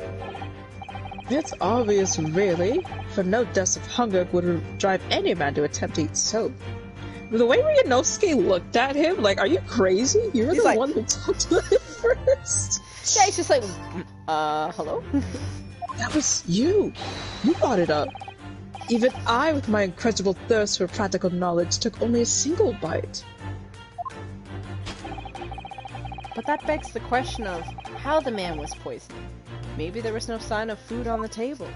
It's obvious, really. For no dose of hunger would drive any man to attempt to eat soap. The way Ryunosuke looked at him, like, are you crazy? You're the one that talked to him first.
Yeah, he's just like, hello?
That was you. You brought it up. Even I, with my incredible thirst for practical knowledge, took only a single bite.
But that begs the question of how the man was poisoned. Maybe there was no sign of food on the table.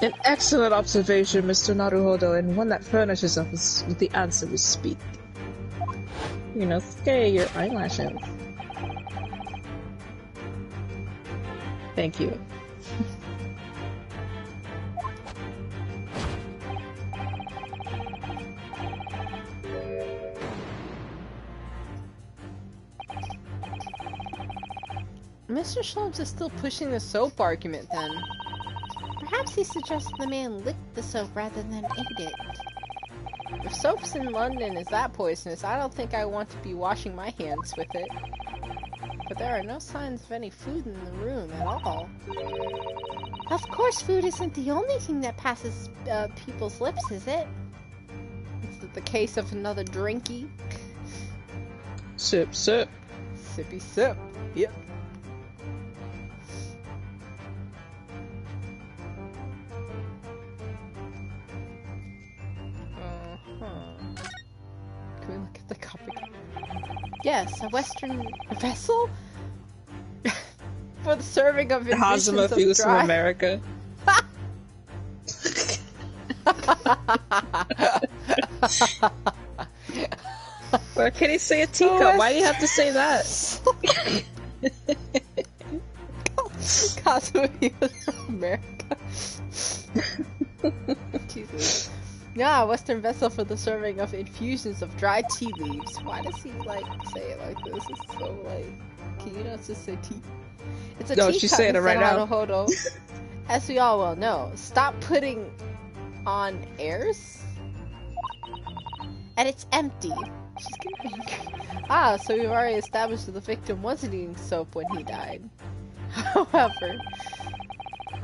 An excellent observation, Mr. Naruhodo, and one that furnishes us with the answer we speak. Scare your eyelashes. Thank you.
Mr. Sholmes is still pushing the soap argument then.
Perhaps he suggested the man licked the soap rather than ate it.
If soap's in London is that poisonous, I don't think I want to be washing my hands with it. But there are no signs of any food in the room at all.
Of course food isn't the only thing that passes people's lips, is it?
Is it the case of another drinky?
Sip, sip.
Sippy sip. Yep. Can we look at the cup again? Yes, a Western vessel? For the serving of
Hazama
infusions
Foods
of
from
dry...
America. Why can't he say a teacup? Why do you have to say that?
Hazama Foods from America. Jesus. Yeah, Western vessel for the serving of infusions of dried tea leaves. Why does he, say it like this? It's so, can you not just say tea? It's a teacup,
she's saying it right now.
Naruhodo. As we all well know, stop putting on airs.
And it's empty.
She's getting angry. Ah, so we've already established that the victim wasn't eating soap when he died. However,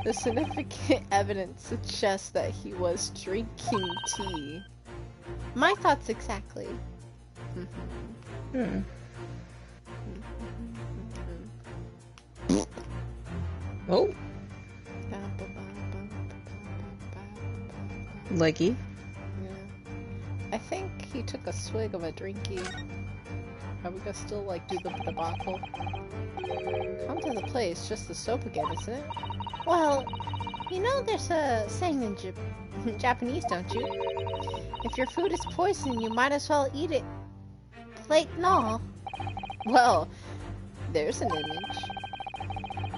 the significant evidence suggests that he was drinking tea.
My thoughts exactly.
Leggy.
Yeah. I think he took a swig of a drinky. Are we gonna still, like, do the debacle? Come to the place, just the soap again, isn't it?
Well, you know there's a saying in Japanese, don't you? If your food is poison, you might as well eat it. Plate and all.
Well, there's an image.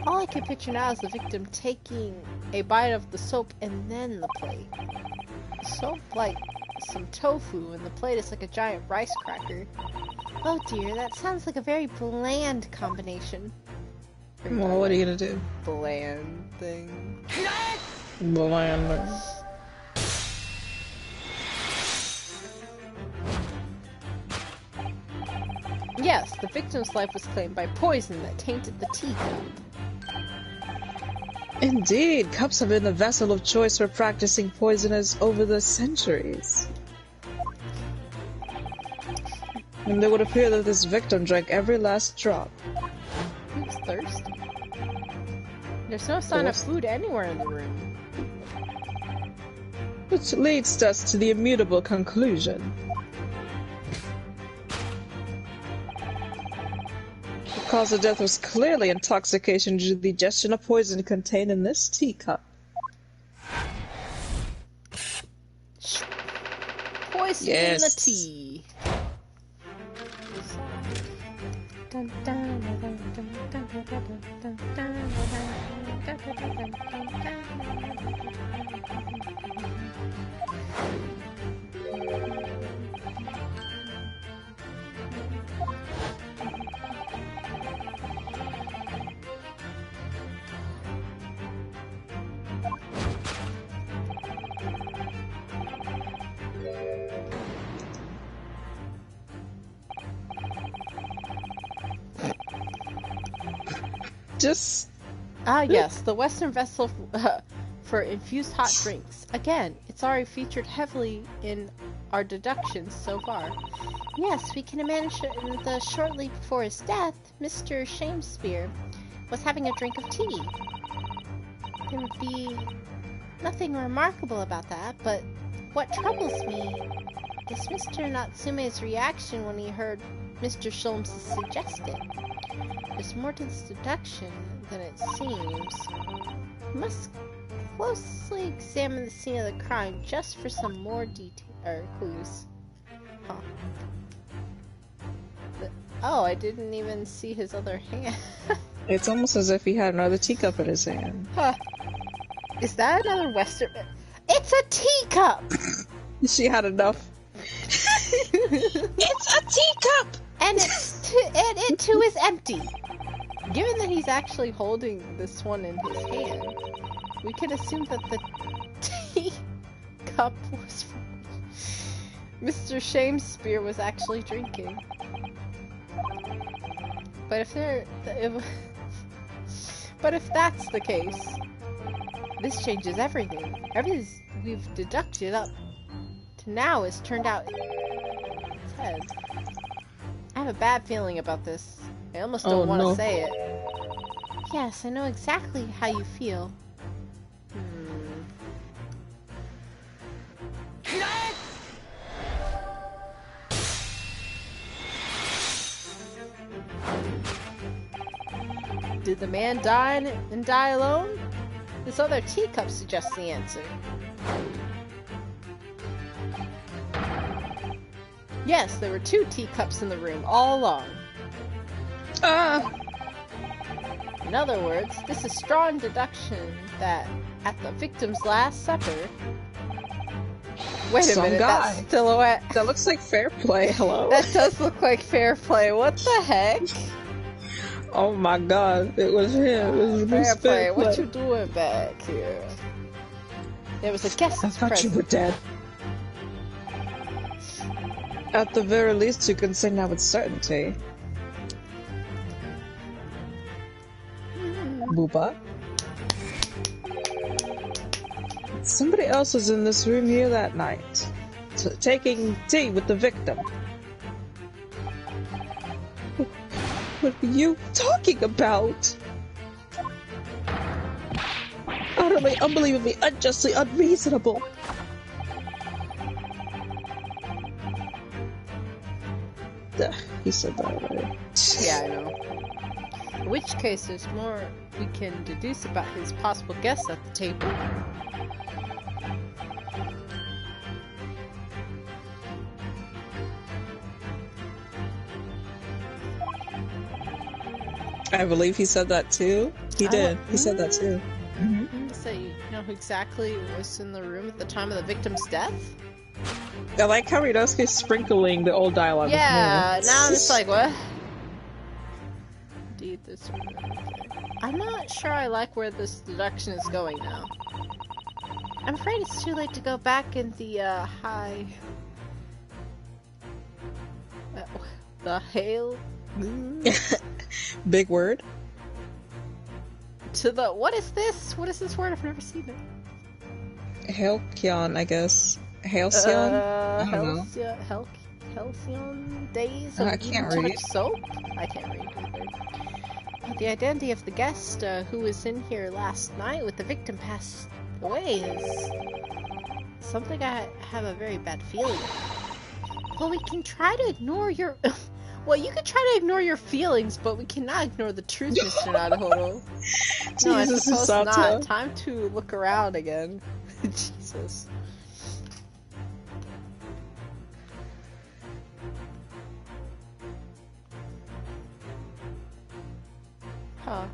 All I can picture now is the victim taking
A bite of the soap and then the plate. The soap like some tofu and the plate is like a giant rice cracker.
Oh dear, that sounds like a very bland combination.
Well, what are you gonna do?
Bland thing.
Bland.
Yes, the victim's life was claimed by poison that tainted the teacup.
Indeed, cups have been the vessel of choice for practicing poisoners over the centuries. And it would appear that this victim drank every last drop.
He was thirsty. There's no sign of food anywhere in the room.
Which leads us to the immutable conclusion. The cause of death was clearly intoxication due to the ingestion of poison contained in this teacup.
Poison in the tea.
Just...
Yes, the Western vessel for infused hot drinks. Again, it's already featured heavily in our deductions so far.
Yes, we can imagine that shortly before his death, Mr. Shakespeare was having a drink of tea. There would be nothing remarkable about that, but what troubles me is Mr. Natsume's reaction when he heard Mr. Sholmes suggest it. There's more to this deduction than it seems. We must closely examine the scene of the crime just for some more clues.
Huh. Oh, I didn't even see his other hand.
It's almost as if he had another teacup in his hand.
Huh. Is that another Western? It's a teacup!
She had enough. It's a teacup!
And it too is empty. Given that he's actually holding this one in his hand, we could assume that the teacup was Mr. Shakespeare was actually drinking. But if that's the case, this changes everything. Everything we've deducted up to now has turned out its head. I have a bad feeling about this. I almost don't want to say it.
Yes, I know exactly how you feel.
Did the man die and die alone? This other teacup suggests the answer. Yes, there were 2 teacups in the room all along. In other words, this is strong deduction that at the victim's last supper... Wait a minute,
guy.
that silhouette...
That looks like fair play, hello?
That does look like fair play, what the heck?
Oh my god, it was him. It was
fair play, what you doing back here? There was a guest
I thought
present.
you were dead. At the very least, you can say now with certainty. Booba. Somebody else was in this room here that night, taking tea with the victim. What are you talking about? Utterly, unbelievably, unjustly unreasonable. He said that already.
Yeah, I know. In which case, there's more we can deduce about his possible guests at the table.
I believe he said that too. He did. He said that too.
So you know who exactly was in the room at the time of the victim's death?
I like how Ryosuke's sprinkling the old dialogue.
Yeah, now I'm just like, what? Indeed, this. I'm not sure I like where this deduction is going now.
I'm afraid it's too late to go back in the high.
The hail.
Big word.
To the. What is this? What is this word? I've never seen it.
Halcyon, I guess. Halcyon? I don't know.
Halcyon days
I
of
can't
too
read.
much soap? I can't read either.
The identity of the guest who was in here last night with the victim passed away is something I have a very bad feeling about.
Well, we can try to ignore your. Well, you can try to ignore your feelings, but we cannot ignore the truth, Mr. Naruhodo. No, I
Jesus,
suppose
Sato.
not. Time to look around again. Jesus. Huh.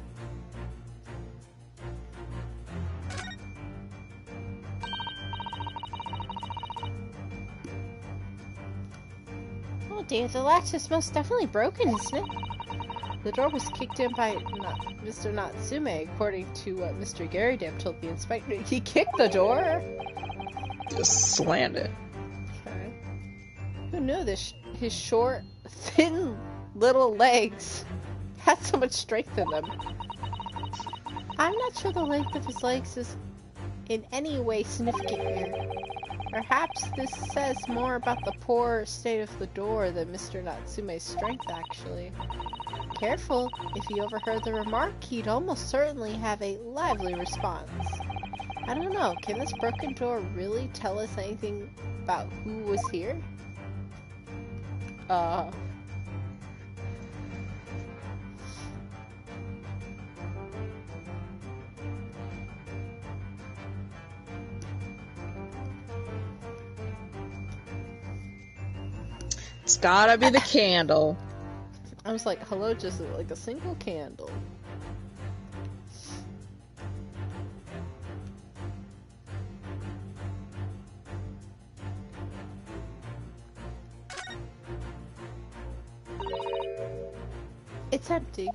Oh dear, the latch is most definitely broken, isn't it?
The door was kicked in by Mr. Natsume, according to what Mr. Garydam told the inspector. He kicked the door?
Just slammed it.
Okay. Who knew this? His short, thin little legs had so much strength in them.
I'm not sure the length of his legs is in any way significant here.
Perhaps this says more about the poor state of the door than Mr. Natsume's strength, actually.
Careful, if he overheard the remark, he'd almost certainly have a lively response.
I don't know, can this broken door really tell us anything about who was here?
It's gotta be the candle.
I was like, hello, just like a single candle. It's empty.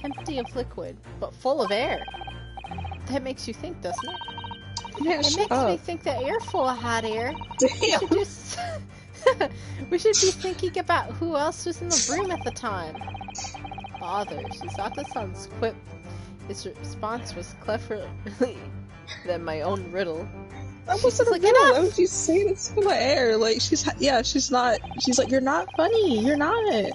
Empty of liquid, but full of air. That makes you think, doesn't it?
Yeah,
It
shut
makes
up.
me think that you're full of hot air.
Damn.
We should be thinking about who else was in the room at the time. Bother, Shisato-san's quip. His response was cleverer than my own riddle.
That wasn't a
like,
riddle.
enough!
Why would you say it's full of air? Like, she's not. She's like, you're not funny. You're not.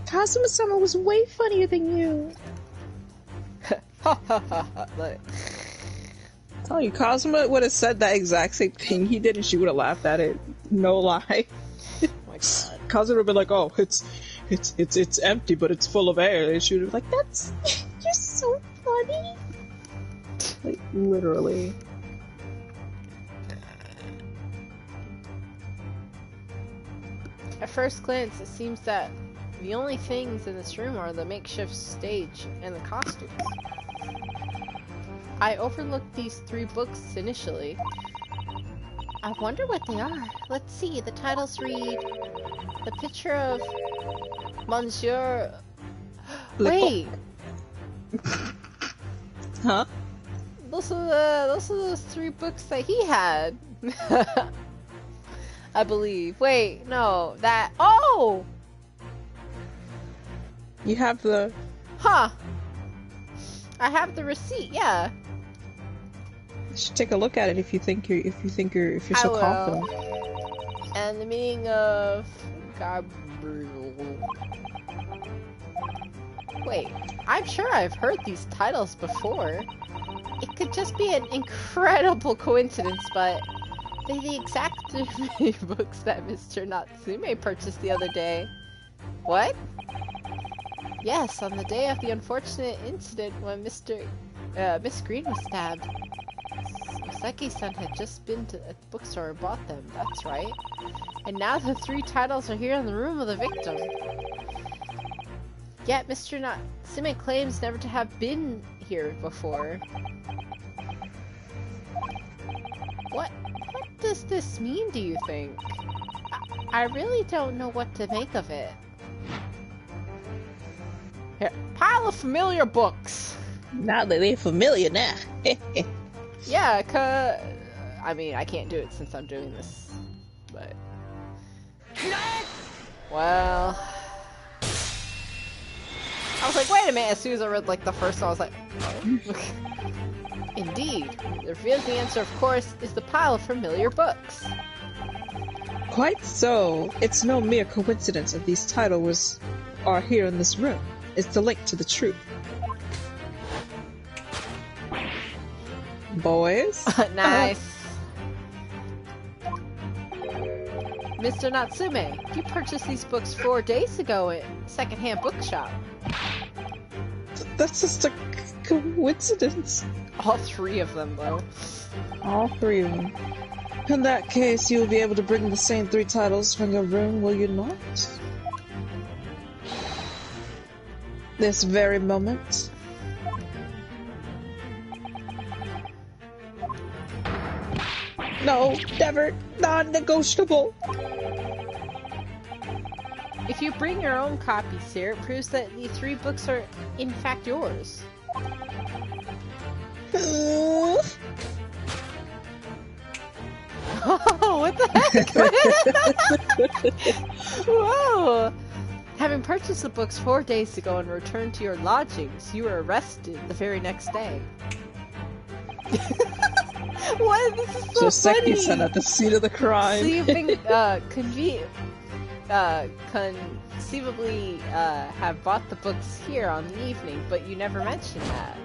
Kazuma-sama was way funnier than you.
Ha ha ha ha. Like,
Tell you, Kazuma would have said that exact same thing he did, and she would have laughed at it. No lie.
oh my god.
Kazuma would have been like, "Oh, it's empty, but it's full of air." And she would have been like, "That's you're so funny." Like literally.
At first glance, it seems that the only things in this room are the makeshift stage and the costumes. I overlooked these 3 books initially.
I wonder what they are. Let's see, the titles read... The picture of...
Monsieur...
Le-
Wait!
Huh?
Those are those 3 books that he had. I believe. Wait, no, that... Oh!
You have the.
Huh. I have the receipt, yeah.
You should take a look at it if you're
I
so
will.
confident.
And the meaning of Gabriel. Wait, I'm sure I've heard these titles before. It could just be an incredible coincidence, but
They're the exact three books that Mr. Natsume purchased the other day.
What?
Yes, on the day of the unfortunate incident when Miss Green was stabbed. Soseki-san had just been to a bookstore and bought them, that's right. And now the three titles are here in the room of the victim. Yet Mr. Natsume claims never to have been here before. What does this mean, do you think? I really don't know what to make of it.
Here, pile of familiar books.
Now that they're familiar now.
Yeah, I mean, I can't do it since I'm doing this, but... Well... I was like, wait a minute, as soon as I read, like, the first one, I was like, oh.
Indeed. The revealing answer, of course, is the pile of familiar books.
Quite so. It's no mere coincidence that these titles are here in this room. It's the link to the truth. Boys?
Nice.
Mr. Natsume, you purchased these books 4 days ago at Secondhand Bookshop.
That's just a coincidence.
All three of them, though.
All three of them. In that case, you'll be able to bring the same 3 titles from your room, will you not? This very moment. No, never, non-negotiable.
If you bring your own copies here, it proves that the 3 books are in fact yours.
Oh, what the heck? Whoa!
Having purchased the books 4 days ago and returned to your lodgings, you were arrested the very next day.
What? This is so funny!
Soseki-san at the scene of the crime.
So you've been, conceivably, have bought the books here on the evening, but you never mentioned that.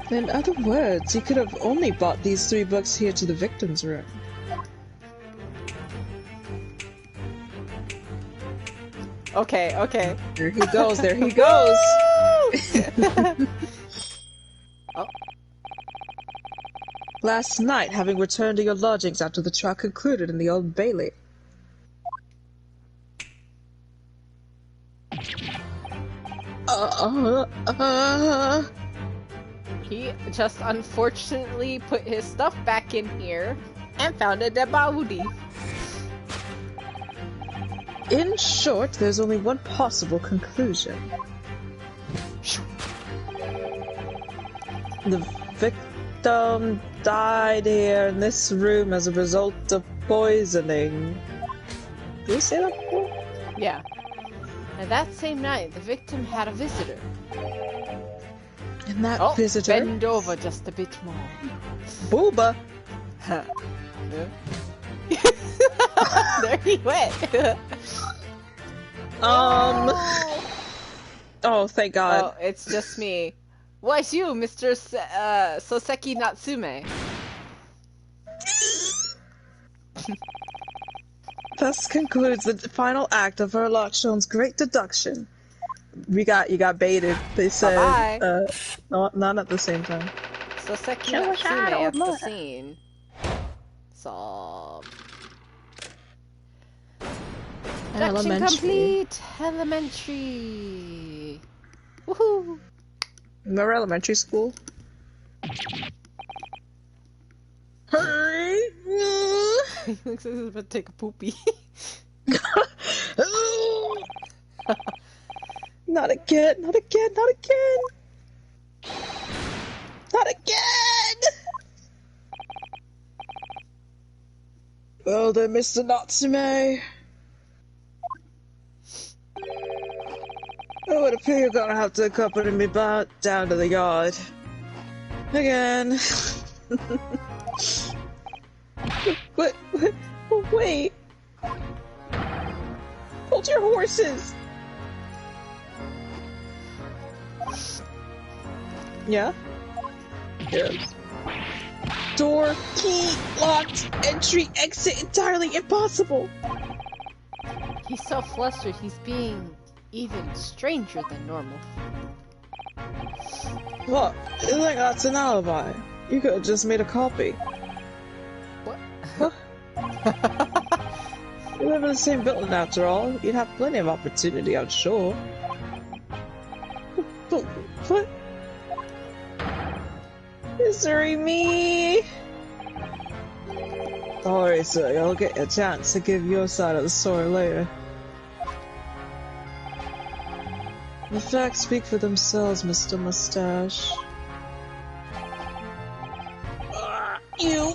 In other words, he could have only bought these 3 books here to the victim's room.
Okay.
There he goes, there he goes!
Oh.
Last night, having returned to your lodgings after the trial concluded in the Old Bailey.
He just unfortunately put his stuff back in here and found a dead body.
In short, there's only one possible conclusion. The victim died here in this room as a result of poisoning. Did you say that before?
Yeah.
And that same night, the victim had a visitor.
And that visitor...
Bend over just a bit more.
Booba!
There he went!
Oh, thank God.
Oh, it's just me. What's you, Mr. Soseki Natsume?
Thus concludes the final act of Herlock Sholmes' great deduction. You got baited. They said,
Bye-bye.
Not at the same time.
Soseki Natsume at the scene. Solved.
Deduction complete! Elementary! Woohoo!
Remember elementary school? Hurry!
He looks like he's about to take a poopy.
Not again! Not again! Not again! Not again! Well then, Mr. Natsume. It would appear you're gonna have to accompany me back down to the yard. Again. Wait. Hold your horses! Yeah? Yes. Door, key, locked, entry, exit entirely impossible.
He's so flustered, he's being even stranger than normal.
Look, you think that's an alibi? You could have just made a copy.
What?
You live in the same building after all. You'd have plenty of opportunity, I'm sure. But what? Misery me! Don't worry, sir. You'll get a chance to give your side of the story later. The facts speak for themselves, Mr. Mustache. You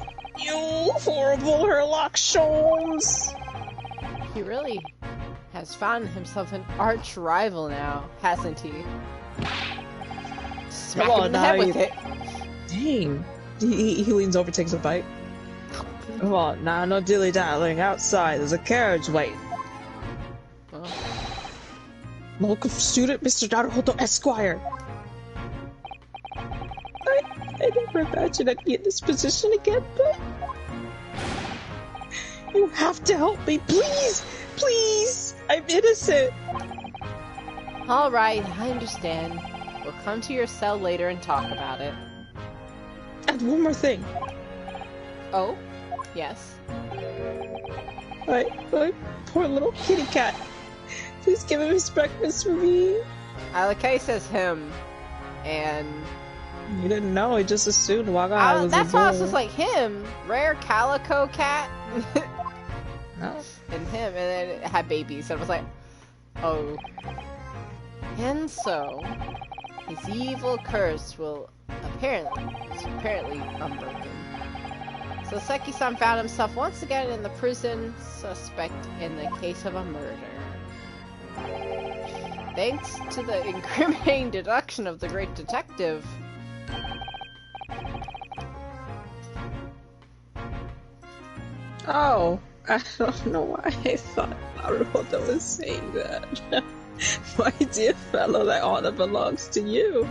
horrible Herlock Sholmes!
He really has found himself an arch rival now, hasn't he? Smack him in the head with it.
Dang. He leans over, takes a bite. Come on, now, no dilly-dallying. Outside, there's a carriage waiting.
Oh.
Local student, Mr. Naruhodo Esquire. I never imagined I'd be in this position again, but... You have to help me, please! Please! I'm innocent!
Alright, I understand. We'll come to your cell later and talk about it.
And one more thing.
Oh? Yes?
My poor little kitty cat. Please give him his breakfast for me.
I like how he says him, and...
You didn't know, he just assumed Waga was
that's
a
why I was
boy.
just like, him! Rare calico cat?
No.
And him, and then it had babies, and I was like, oh. And so, his evil curse will apparently unbroken. So Seki-san found himself once again in the prison, suspect in the case of a murder. Thanks to the incriminating deduction of the great detective.
Oh, I don't know why I thought Naruhodo was saying that. My dear fellow, that honor belongs to you.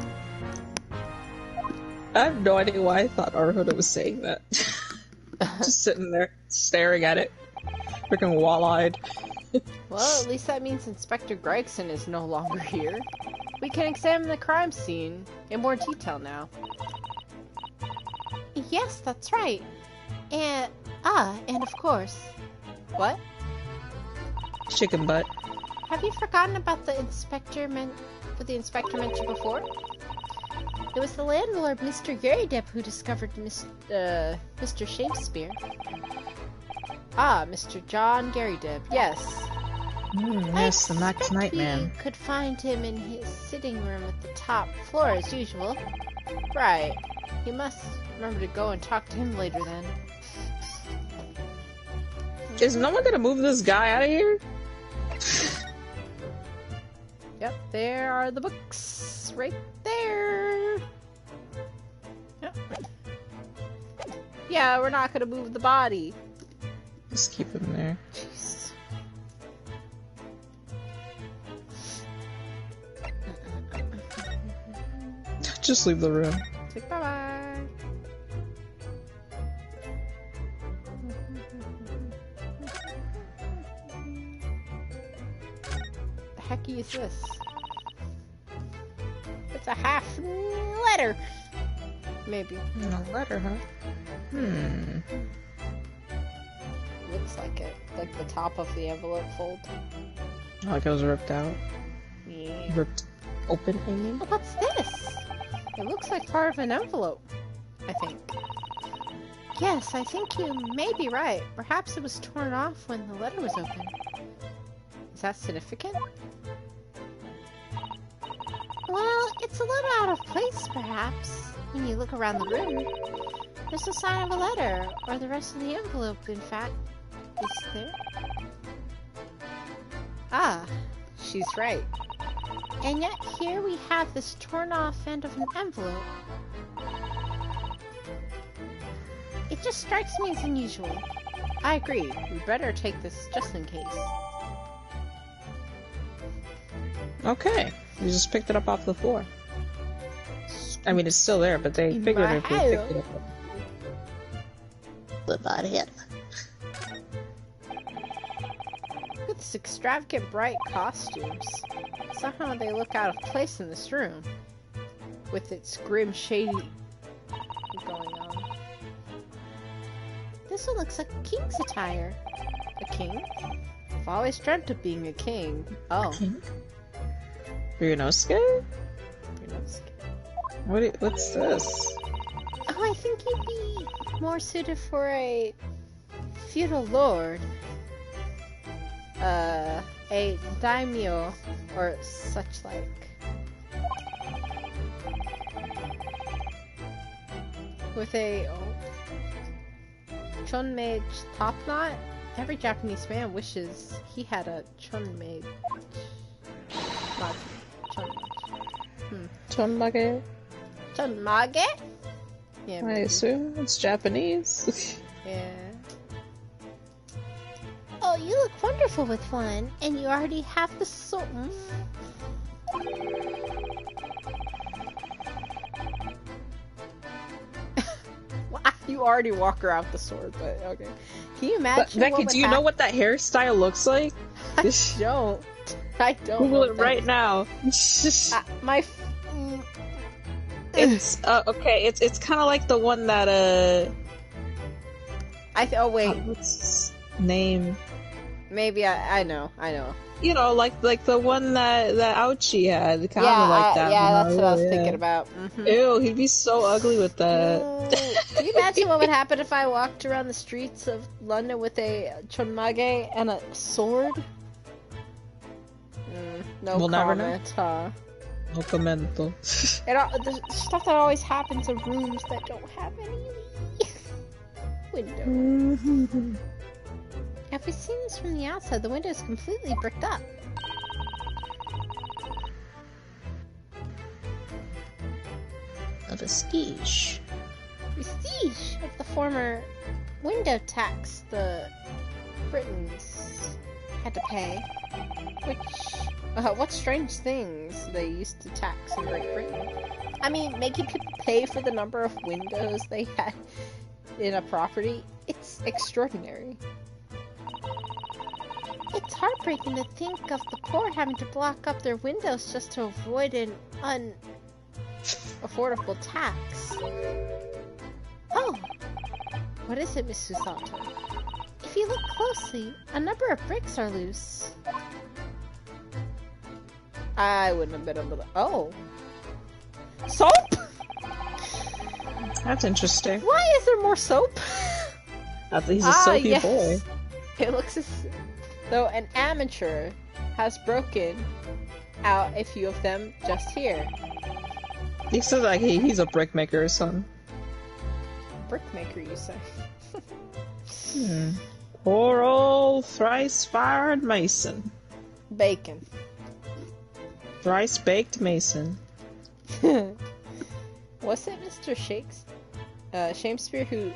I have no idea why I thought Naruhodo was saying that. Just sitting there, staring at it. Freaking wall-eyed.
Well, at least that means Inspector Gregson is no longer here. We can examine the crime scene in more detail now.
Yes, that's right. And of course.
What?
Chicken butt.
Have you forgotten about the inspector what the inspector mentioned before? It was the landlord, Mr. Garydeb, who discovered Mr. Shakespeare.
Ah, Mr. John Garydeb. Yes.
Yes, the Max
Expect
Nightman.
we could find him in his sitting room at the top floor as usual.
Right. You must remember to go and talk to him later then.
Is no one gonna move this guy out of here?
Yep, there are the books. Right there. Yep. Yeah, we're not gonna move the body.
Just keep him there.
Jeez.
Just leave the room.
Say bye-bye. The hecky is this? It's a half letter. Maybe.
A letter, huh?
Looks like it. Like the top of the envelope fold.
Like it was ripped out.
Yeah.
Ripped open, I mean.
Well, what's this?
It looks like part of an envelope. I think.
Yes, I think you may be right. Perhaps it was torn off when the letter was open.
Is that significant?
Well, it's a little out of place, perhaps. When you look around the room, there's a sign of a letter, or the rest of the envelope, in fact, is there.
Ah, she's right.
And yet here we have this torn off end of an envelope. It just strikes me as unusual.
I agree. We better take this just in case.
Okay. You just picked it up off the floor. I mean, it's still there, but they
In
figured
my
if they picked it up.
about it.
Look at this extravagant bright costumes. Somehow they look out of place in this room. With its grim shady going on.
This one looks like a king's attire.
A king? I've always dreamt of being a king. Oh.
Ryunosuke?
Ryunosuke.
What's this?
Oh, I think you'd be more suited for a feudal lord.
A daimyo or such like. With a chonmage top knot? Every Japanese man wishes he had a chonmage. Not chonmage.
Chonmage?
Chonmage? Yeah,
I
maybe.
assume it's Japanese.
Yeah.
Oh, you look wonderful with one, and you already have the sword.
You already walk her out the sword, but okay. Can you imagine?
But, Becky,
what would
do you know what that hairstyle looks like?
I don't. I don't.
Google
know
it
what that
right
is.
now. It's okay. It's kind of like the one that
oh wait,
what's his name?
maybe I know.
You know, like the one that Ouchie had, kind of
Yeah,
like that.
yeah,
one.
that's what I was
Yeah.
thinking about. Mhm.
Ew, he'd be so ugly with that.
Can you imagine what would happen if I walked around the streets of London with a chonmage and a sword? No
We'll never know.
comment, huh?
No commento.
The stuff that always happens in rooms that don't have any window.
If we seen this from the outside, the window is completely bricked up.
A vestige.
Prestige of the former window tax the Britons had to pay.
What strange things they used to tax in Great Britain. I mean, making people pay for the number of windows they had in a property, it's extraordinary.
It's heartbreaking to think of the poor having to block up their windows just to avoid an
Affordable tax.
Oh! What is it, Miss Susato? If you look closely, a number of bricks are loose.
I wouldn't have been able to. Oh! Soap?
That's interesting.
Why is there more soap?
He's a soapy
yes.
boy.
It looks as though an amateur has broken out a few of them just here.
He says like he's a brickmaker or something.
Brickmaker, you say?
Poor old thrice-fired mason.
Bacon.
Thrice-baked mason.
Was it Mr. Shakespeare who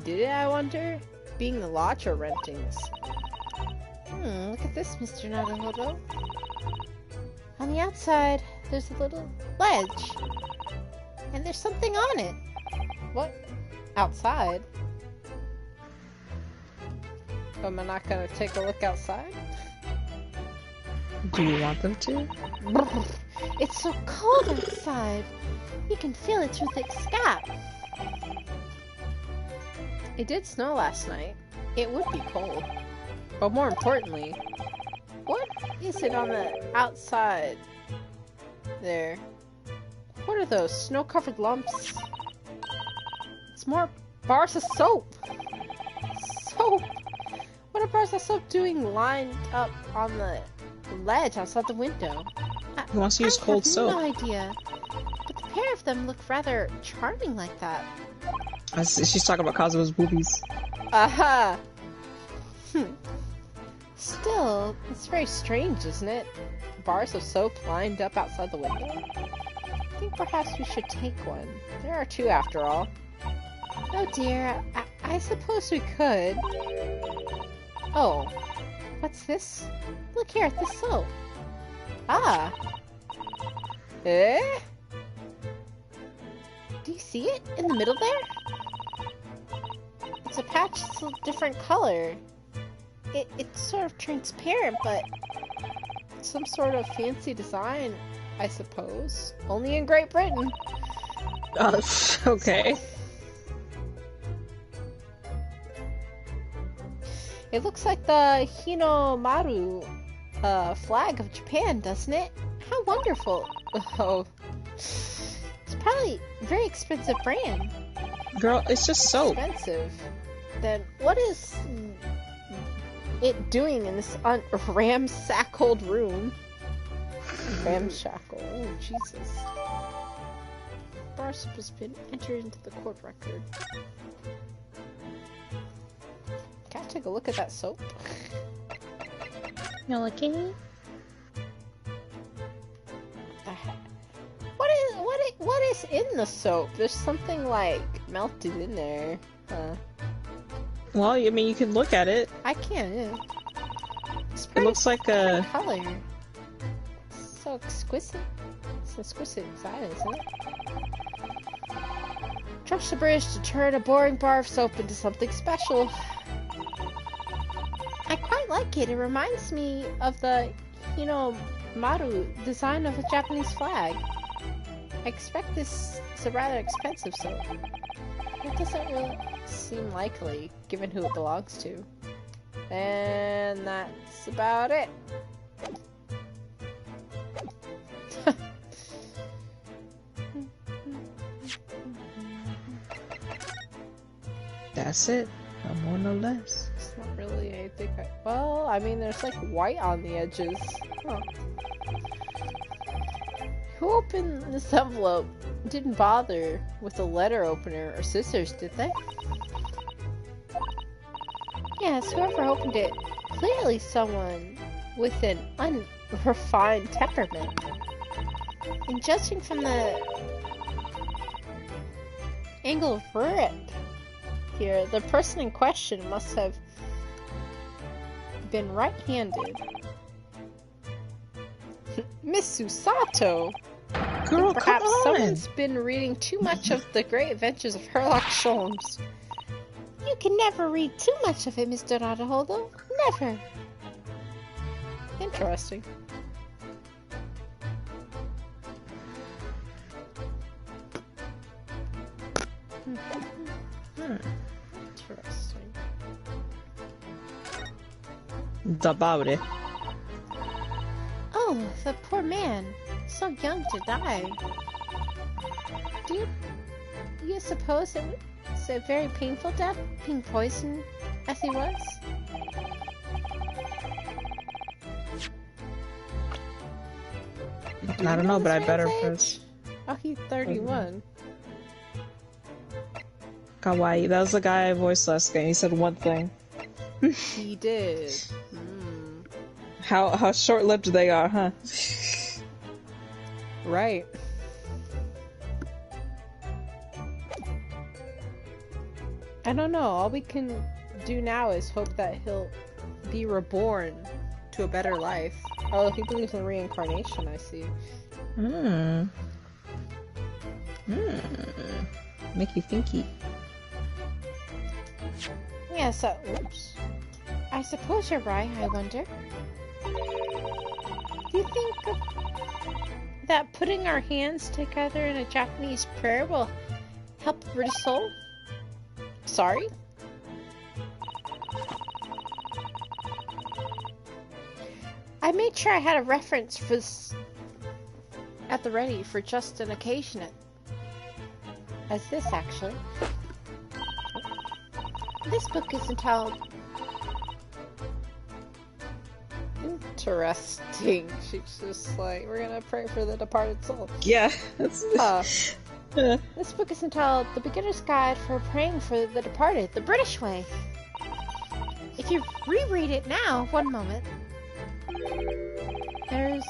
did it, I wonder? Being the lodge or renting this?
Look at this, Mr. Naruhodo. On the outside, there's a little ledge. And there's something on it.
What? Outside? Am I not gonna take a look outside?
Do you want them to?
It's so cold outside. You can feel it through thick scab.
It did snow last night. It would be cold. But more importantly, what is it on the outside there? What are those snow-covered lumps? It's more bars of soap. Soap. What are bars of soap doing lined up on the ledge outside the window?
He wants to use cold
I
soap.
have no idea. But the pair of them look rather charming like that.
She's talking about Kazuo's boobies.
Aha!
Still,
It's very strange, isn't it? Bars of soap lined up outside the window? I think perhaps we should take one. There are two after all.
oh dear,
I suppose we could. Oh, what's this?
look here at the soap.
Ah! Eh?
Do you see it in the middle there?
It's a patch that's a different color. It's sort of transparent, but some sort of fancy design, I suppose. Only in Great Britain.
Okay.
It looks like the Hinomaru flag of Japan, doesn't it? How wonderful. Oh. It's probably a very expensive brand.
Girl, it's just soap.
Expensive. Then what is it doing in this ramsackled room? Ramshackle. Oh, Jesus. Bar soap has been entered into the court record. Can I take a look at that soap?
You looking?
What is in the soap? There's something like melted in there.
Well, I mean, you can look at it.
I can't. Yeah.
It looks like a
color. It's so exquisite. It's exquisite inside, isn't it? Trust the British to turn a boring bar of soap into something special. I quite like it. It reminds me of the, Maru design of a Japanese flag. I expect this is a rather expensive soap. It doesn't really seem likely, given who it belongs to. And that's about it.
That's it. No more, no less.
It's not really anything. Well, I mean, there's like white on the edges. Huh. Who opened this envelope? Didn't bother with a letter opener or scissors, did they? Yes, whoever opened it. Clearly someone with an unrefined temperament. And judging from the angle of rip here, the person in question must have been right-handed. Miss Susato!
Girl,
Perhaps
come on!
someone's been reading too much of the great adventures of Sherlock Holmes. You can never read too much of it, Mr. Naruhodo. Never. Interesting. Interesting.
About it.
Oh, the poor man. So young to die. Do you suppose it was a very painful death, being poisoned as he was?
I don't know, but I better
age?
first.
Oh, he's 31.
Kawaii. That was the guy I voiced last game. He said one thing.
He did.
How short-lived they are, huh?
Right. I don't know. All we can do now is hope that he'll be reborn to a better life. Oh, he believes in reincarnation, I see.
Make you thinky.
Yeah, so... Oops. I suppose you're right, I wonder. Do you think that putting our hands together in a Japanese prayer will help the British soul? Sorry? I made sure I had a reference for this at the ready for just an occasion as this, actually. This book is entitled... Interesting. She's just like, we're gonna pray for the departed soul.
Yeah.
This book is entitled The Beginner's Guide for Praying for the Departed, the British Way. If you reread it now, one moment, there's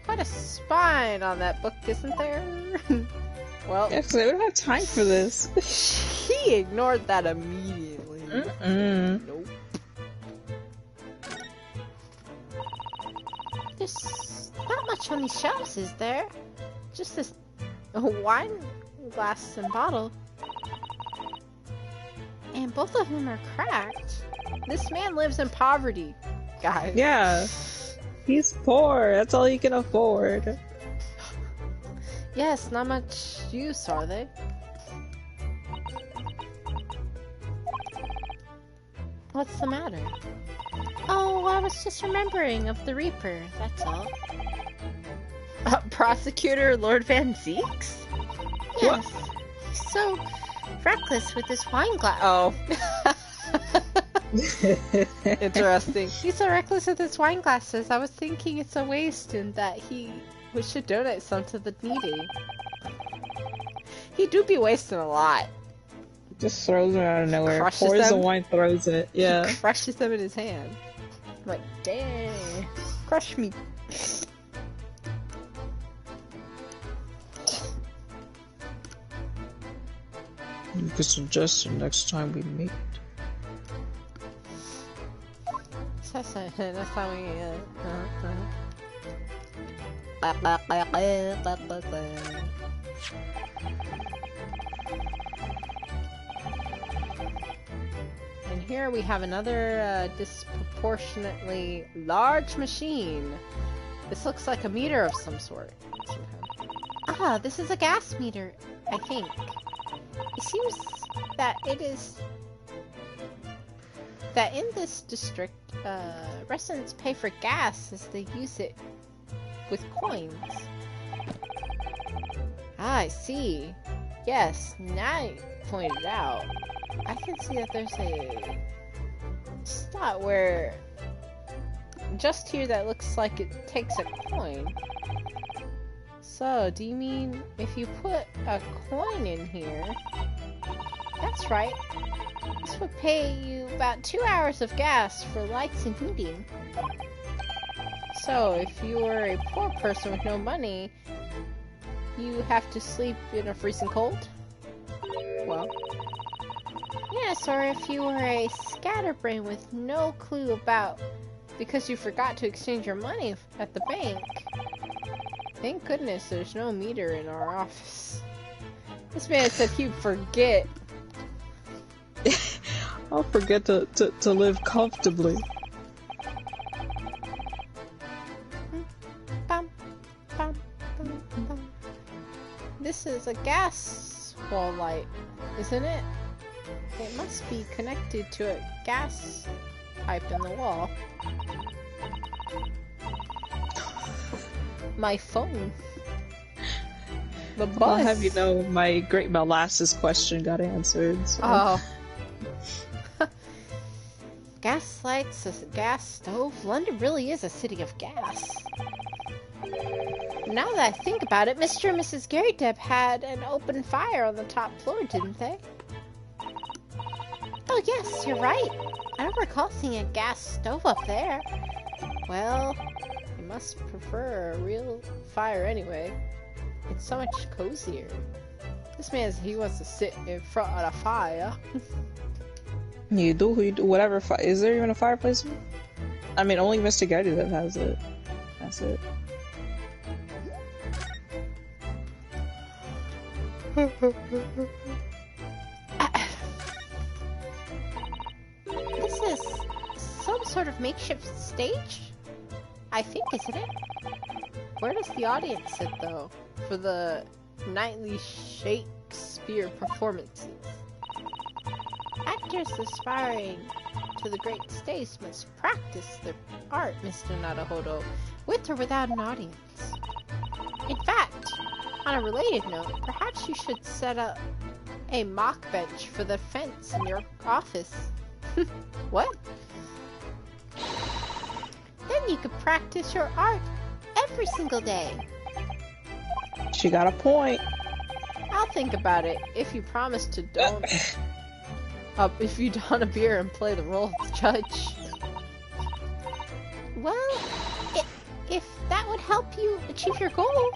quite a spine on that book, isn't there? Well,
actually, we don't have time for this.
He ignored that immediately. Nope. There's not much on these shelves, is there? Just this wine glass and bottle. And both of them are cracked. This man lives in poverty, guys.
Yeah. He's poor. That's all he can afford.
Yes, not much use, are they? What's the matter?
Oh, I was just remembering of the Reaper, that's all.
Prosecutor Lord Van Zeeks?
Yes. He's so reckless with his wine glass.
Oh. Interesting.
He's so reckless with his wine glasses. I was thinking it's a waste and that
We should donate some to the needy. He do be wasting a lot.
Just throws them out of nowhere.
Crushes
Pours the
them?
wine, throws it. Yeah.
He crushes them in his hand. I'm like, dang. Crush me.
You could suggest it next time we meet.
That's how we. And here we have another disproportionately large machine. This looks like a meter of some sort.
Ah, this is a gas meter, I think. It seems that it is... that in this district, residents pay for gas as they use it with coins.
Ah, I see. Yes, now you pointed out. I can see that there's a spot where just here that looks like it takes a coin. So, do you mean if you put a coin in here?
That's right. This would pay you about 2 hours of gas for lights and heating.
So, if you were a poor person with no money, you have to sleep in a freezing cold? Well,
Yes, or if you were a scatterbrain with no clue about...
because you forgot to exchange your money at the bank. Thank goodness there's no meter in our office. This man said he'd forget.
I'll forget to live comfortably.
Bum, bum, bum, bum.
This is a gas wall light, isn't it? It must be connected to a gas pipe in the wall. My phone. The bus.
I'll have you know my great molasses question got answered. So.
Oh. Gas lights, a gas stove. London really is a city of gas.
Now that I think about it, Mr. and Mrs. Gary Deb had an open fire on the top floor, didn't they? Oh yes, you're right. I don't recall seeing a gas stove up there.
Well, you must prefer a real fire anyway. It's so much cozier. This man, he wants to sit in front of the fire.
You do whatever. Is there even a fireplace? I mean, only Mr. Gary that has it. That's it.
This is some sort of makeshift stage? I think, isn't it?
Where does the audience sit, though, for the nightly Shakespeare performances?
Actors aspiring to the great stage must practice their art, Mr. Naruhodo, with or without an audience. In fact, on a related note, perhaps you should set up a mock bench for the fence in your office.
What?
Then you could practice your art every single day.
She got a point.
I'll think about it if you promise to don't... if you don a beer and play the role of judge.
Well, if that would help you achieve your goal.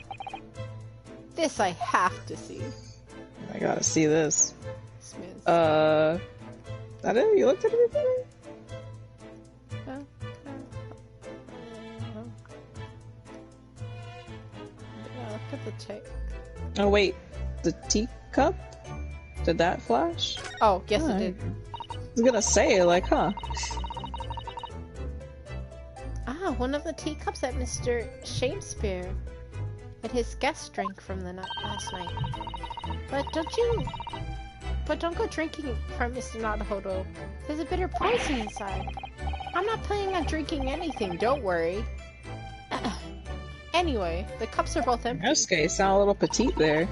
This I have to see.
I gotta see this.
Smith.
That it? You looked at everything?
Yeah, look at the tape.
Oh wait, the teacup? Did that flash?
Oh, yes
Oh,
it did.
was gonna say, like, huh?
Ah, one of the teacups that Mr. Shakespeare and his guest drank from the last night. But don't go drinking from Mr. Naruhodo. There's a bitter poison inside. I'm not planning on drinking anything, don't worry. Anyway, the cups are both empty.
Yosuke, you sound a little petite there.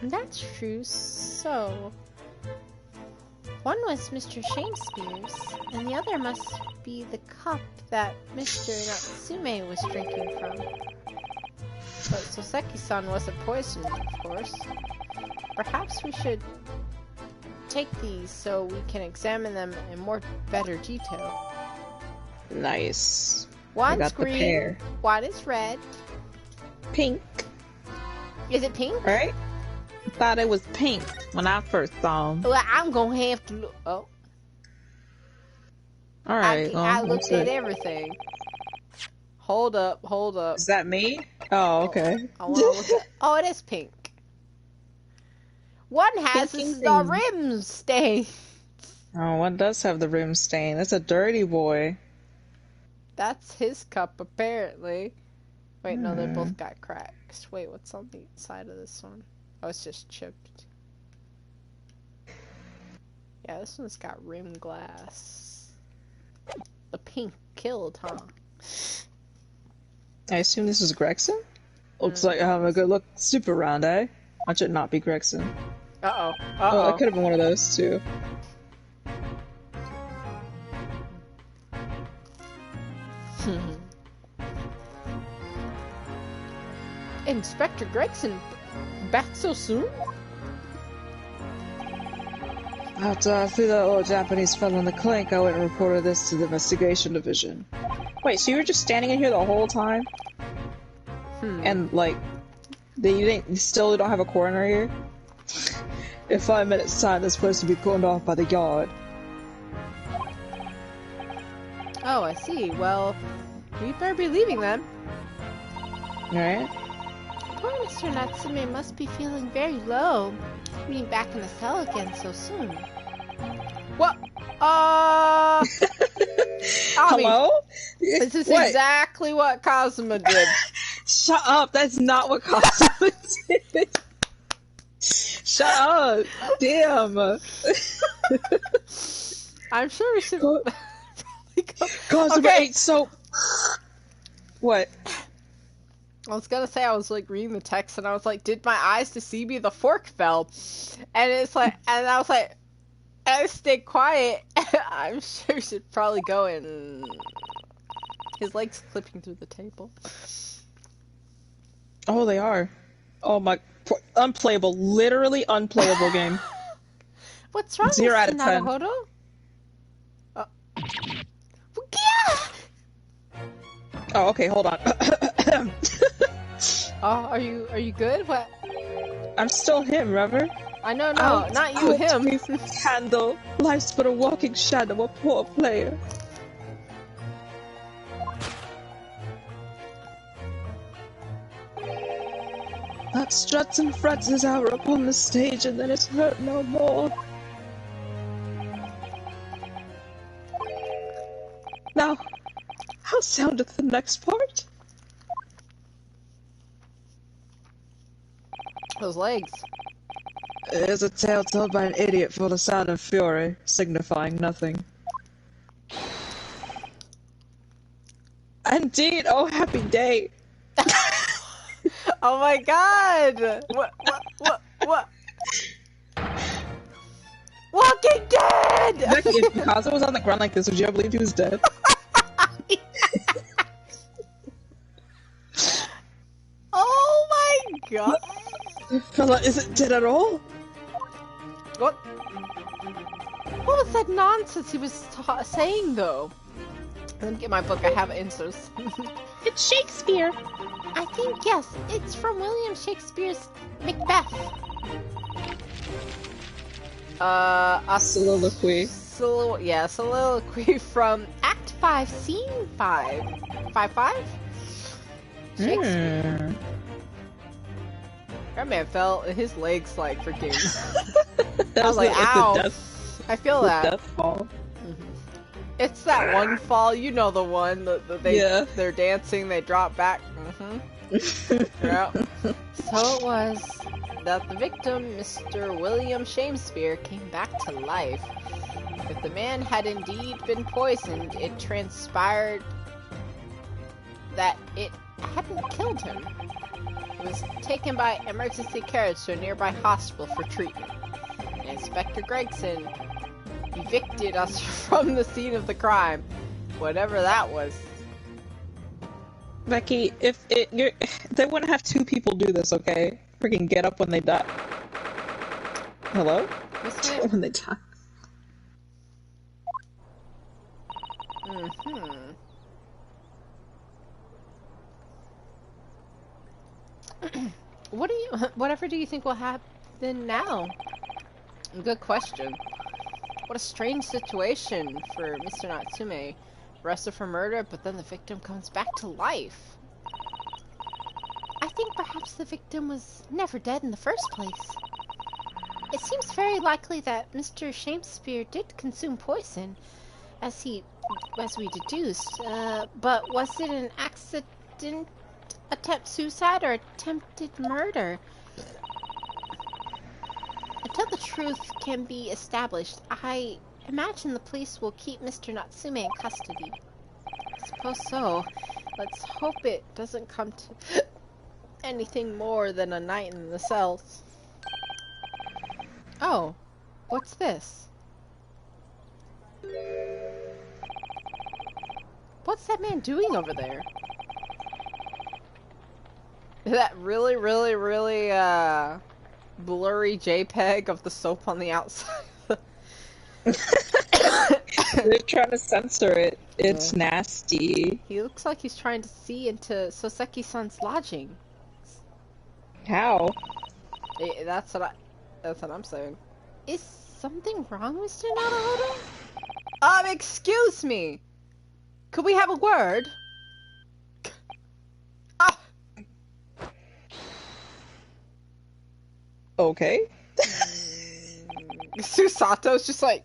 That's true, so... One was Mr. Shakespeare's, and the other must be the cup that Mr. Natsume was drinking from. But Soseki-san wasn't poisoned, of course. Perhaps we should take these so we can examine them in better detail.
Nice.
One's
got the
green,
pair.
one is red.
Pink,
Is it pink?
right? I thought it was pink when I first saw him.
Well, I'm gonna have to look. Oh,
Alright,
I
well,
looked at everything. Hold up.
is that me? Oh, okay.
I wanna look at... Oh, it is pink. One has
Pink
the
thing.
rim stain.
Oh, one does have the rim stain. That's a dirty boy.
That's his cup, apparently. Wait, no, they both got cracks. Wait, what's on the side of this one? Oh, it's just chipped. Yeah, this one's got rim glass. The pink killed, huh?
I assume this is Gregson? Looks like I have a good look. Super round, eh? That should not be Gregson.
Uh-oh.
Oh, it could have been one of those too.
Inspector Gregson, back so soon?
After I threw that little Japanese fellow in the clink, I went and reported this to the investigation division. Wait, so you were just standing in here the whole time? And, like, you still don't have a coroner here? In 5 minutes' time, they're supposed to be cordoned off by the yard.
Oh, I see. Well, we better be leaving then.
Alright?
Poor Mr. Natsume must be feeling very low, being back in the cell again so soon. What? I mean,
Hello?
this is
What?
exactly what Kazuma did.
Shut up! That's not what Cosmo did! Shut up! Damn!
I'm sure we should probably go.
Cosmo
Okay.
ate soap! What?
I was gonna say, I was like reading the text and I was like, did my eyes deceive me? The fork fell. And it's like, and I was like, I stayed quiet. I'm sure we should probably go and... His leg's clipping through the table.
Oh, they are. Oh my... Unplayable. Literally unplayable game.
What's wrong,
0 out
Mr.
of 10.
Naruhodo? Yeah!
Oh, okay, hold on.
Oh, are you good? What?
I'm still him, remember?
I know, no,
Out,
not you,
out
him.
with candle. Life's but a walking shadow, a poor player. That struts and frets his hour upon the stage, and then it's hurt no more. Now, how soundeth the next part?
Those legs.
It is a tale told by an idiot full of sound and fury, signifying nothing. Indeed, oh happy day!
Oh my god! What? Walking Dead!
Becky, if Picasso was on the ground like this, would you ever believe he was dead?
Oh my god!
Fella isn't dead at all?
What? What was that nonsense he was saying though? Let me get my book. I have answers.
It's Shakespeare.
I think yes. It's from William Shakespeare's Macbeth. A
Soliloquy.
soliloquy from Act 5, Scene 5. 5-5? Shakespeare. That man fell and his legs like freaking.
That
I was like,
the
ow.
death,
I feel
the
that.
death fall.
It's that one fall, you know the one that they're dancing, they drop back. Yeah. So it was that the victim, Mr. William Shakespeare, came back to life. If the man had indeed been poisoned, it transpired that it hadn't killed him. He was taken by emergency carriage to a nearby hospital for treatment. And Inspector Gregson evicted us from the scene of the crime, whatever that was.
Becky, they wouldn't have two people do this, okay? Freaking get up when they die. Hello? When they die.
Whatever do you think will happen now? Good question. What a strange situation for Mr. Natsume. Arrested for murder, but then the victim comes back to life.
I think perhaps the victim was never dead in the first place. It seems very likely that Mr. Shakespeare did consume poison, as we deduced, but was it an accident, attempt suicide, or attempted murder? Until the truth can be established, I imagine the police will keep Mr. Natsume in custody.
I suppose so. Let's hope it doesn't come to anything more than a night in the cells. Oh, what's this? What's that man doing over there? Is that really, really, really, blurry JPEG of the soap on the outside?
They're trying to censor it. It's nasty.
He looks like he's trying to see into Soseki-san's lodging.
How?
That's what I'm saying.
Is something wrong, Mr. Naruhodo?
Excuse me! Could we have a word?
Okay.
Susato's just like...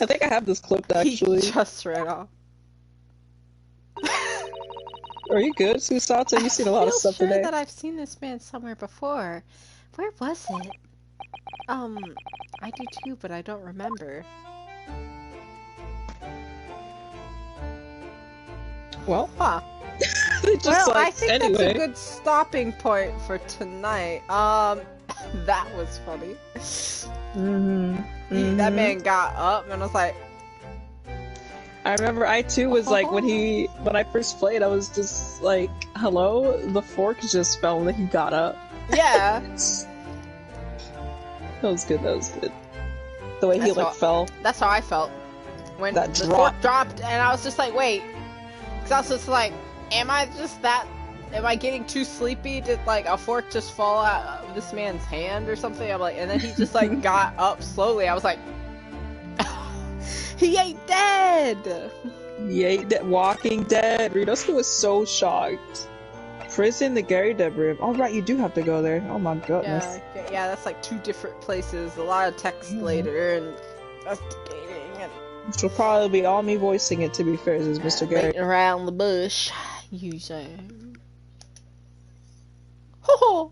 I think I have this clipped, actually.
He just ran off.
Are you good, Susato? You've seen a lot of stuff
today. I feel
today.
that I've seen this man somewhere before.
Where was it?
I do too, but I don't remember.
Well,
Huh.
just
I think that's a good stopping point for tonight. That was funny. That man got up and was like...
I remember I too was like, when I first played, I was just like, hello? The fork just fell and then he got up.
Yeah.
That was good, The way he fell.
That's how I felt. When
that
the fork dropped and I was just like, wait. Because I was just like, am I getting too sleepy? Did like a fork just fall out of this man's hand or something? I'm like, and then he just like got up slowly. I was like, he ain't dead!
He ain't dead. Walking Dead. Ryunosuke was so shocked. Prison, the Gary Deb room. Oh, right, you do have to go there. Oh my goodness.
Yeah, that's like two different places. A lot of text later and investigating and...
Which will probably be all me voicing it, to be fair, is Mr. Gary.
Waiting around the bush, you say. Ho ho!